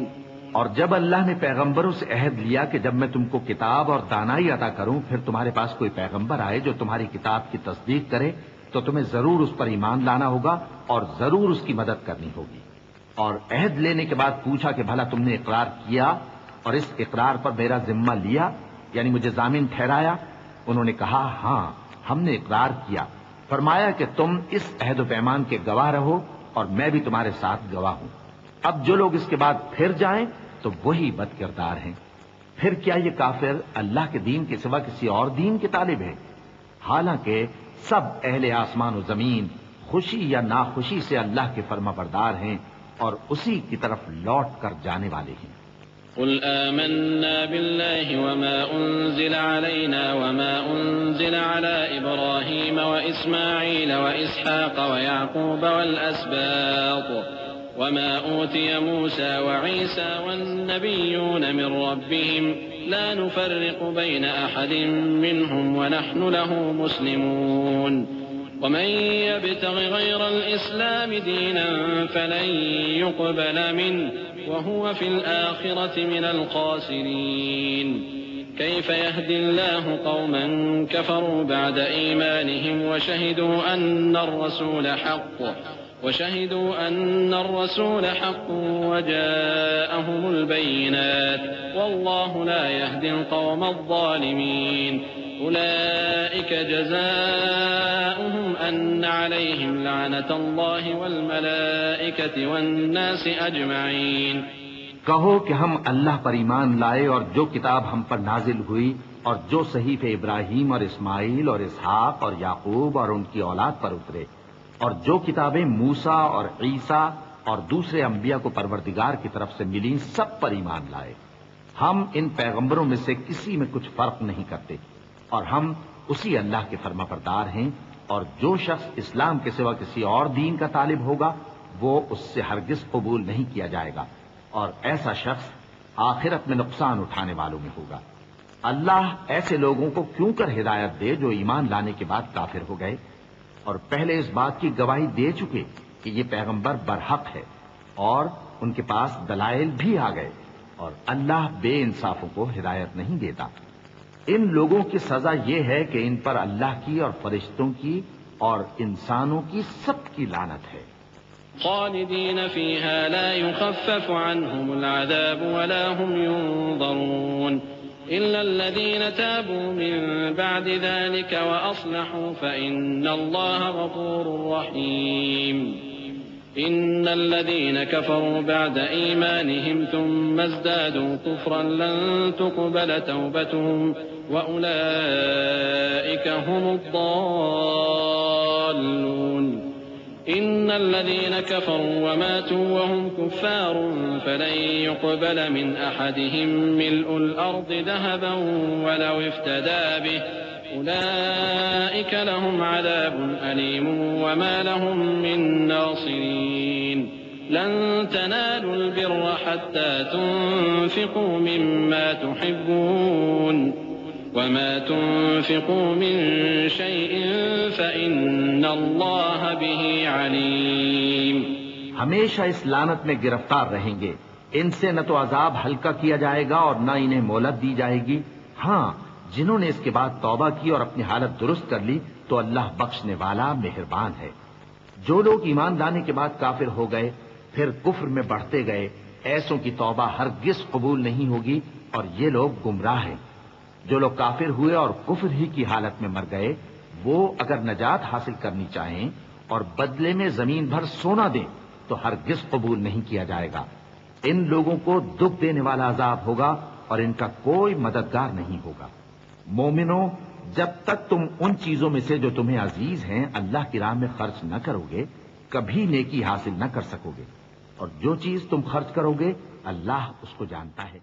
اور جب اللہ نے پیغمبروں سے عہد لیا کہ جب میں تم کو کتاب اور دانائی عطا کروں پھر تمہارے پاس کوئی پیغمبر آئے جو تمہاری کتاب کی تصدیق کرے تو تمہیں ضرور اس پر ایمان لانا ہوگا اور ضرور اس کی مدد کرنی ہوگی۔ اور عہد لینے کے بعد پوچھا کہ بھلا تم نے اقرار کیا اور اس اقرار پر میرا ذمہ لیا یعنی مجھے ضامن ٹھہرایا؟ انہوں نے کہا ہاں ہم نے اقرار کیا۔ فرمایا کہ تم اس عہد و پیمان کے گواہ رہو اور میں بھی تمہارے ساتھ گواہ ہوں۔ اب جو لوگ اس کے بعد پھر جائیں تو وہی بد کردار ہیں۔ پھر کیا یہ کافر اللہ کے دین کے سوا کسی اور دین کے طالب ہے؟ حالانکہ سب اہل آسمان و زمین خوشی یا ناخوشی سے اللہ کے فرما بردار ہیں اور اسی کی طرف لوٹ کر جانے والے ہیں۔ قل آمنا بالله وما أنزل علينا وما أنزل على إبراهيم وإسماعيل وإسحاق ويعقوب والأسباط وما أوتي موسى وعيسى والنبيون من ربهم لا نفرق بين أحد منهم ونحن له مسلمون ومن يبتغ غير الإسلام دينا فلن يقبل منه وهو في الآخرة من الخاسرين كيف يهدي الله قوما كفروا بعد إيمانهم وشهدوا أن الرسول حق وجاءهم البينات والله لا يهدي القوم الظالمين أولئك جزاؤهم أن عليهم لعنة الله والملائكة والناس أجمعين کہو کہ ہم اللہ پر ایمان لائے اور جو کتاب ہم پر نازل ہوئی اور جو صحیفے ابراہیم اور اسماعیل اور اسحاق اور یعقوب اور ان کی اولاد پر اترے اور جو کتابیں موسیٰ اور عیسیٰ اور دوسرے انبیاء کو پروردگار کی طرف سے ملیں سب پر ایمان لائے. ہم ان پیغمبروں میں سے کسی میں کچھ فرق نہیں کرتے اور ہم اسی اللہ کے فرما بردار ہیں، اور جو شخص اسلام کے سوا کسی اور دین کا طالب ہوگا وہ اس سے ہرگز قبول نہیں کیا جائے گا، اور ایسا شخص آخرت میں نقصان اٹھانے والوں میں ہوگا. اللہ ایسے لوگوں کو کیوں کر ہدایت دے جو ایمان لانے کے بعد کافر ہو گئے اور پہلے اس بات کی گواہی دے چکے کہ یہ پیغمبر برحق ہے اور ان کے پاس دلائل بھی آ گئے، اور اللہ بے انصافوں کو ہدایت نہیں دیتا. ان لوگوں کی سزا یہ ہے کہ ان پر اللہ کی اور فرشتوں کی اور انسانوں کی سب کی لعنت ہے. خالدين فيها لا يخفف عنهم العذاب ولا هم ينظرون إلا الذين تابوا من بعد ذلك وأصلحوا فإن الله غفور رحيم. إن الذين كفروا بعد إيمانهم ثم ازدادوا كفرا لن تقبل توبتهم وأولئك هم الضالون. إن الذين كفروا وماتوا وهم كفار فلن يقبل من أحدهم ملء الأرض ذهبا ولو افتدى به أولئك لهم عذاب أليم وما لهم من ناصرين. لن تنالوا البر حتى تنفقوا مما تحبون وما تنفقوا من شيء فإن الله به عليم. ہمیشہ اس لعنت میں گرفتار رہیں گے. ان سے نہ تو عذاب ہلکا کیا جائے گا اور نہ انہیں مہلت دی جائے گی. ہاں، جنہوں نے اس کے بعد توبہ کی اور اپنی حالت درست کر لی تو اللہ بخشنے والا مہربان ہے. جو لوگ ایمان لانے کے بعد کافر ہو گئے پھر کفر میں بڑھتے گئے، ایسوں کی توبہ ہرگز قبول نہیں ہوگی اور یہ لوگ گمراہ ہیں. جو لوگ کافر ہوئے اور کفر ہی کی حالت میں مر گئے وہ اگر نجات حاصل کرنی چاہیں اور بدلے میں زمین بھر سونا دیں تو ہرگز قبول نہیں کیا جائے گا. ان لوگوں کو دکھ دینے والا عذاب ہوگا اور ان کا کوئی مددگار نہیں ہوگا. مومنوں، جب تک تم ان چیزوں میں سے جو تمہیں عزیز ہیں اللہ کی راہ میں خرچ نہ کرو گے کبھی نیکی حاصل نہ کر سکو گے، اور جو چیز تم خرچ کرو گے اللہ اس کو جانتا ہے.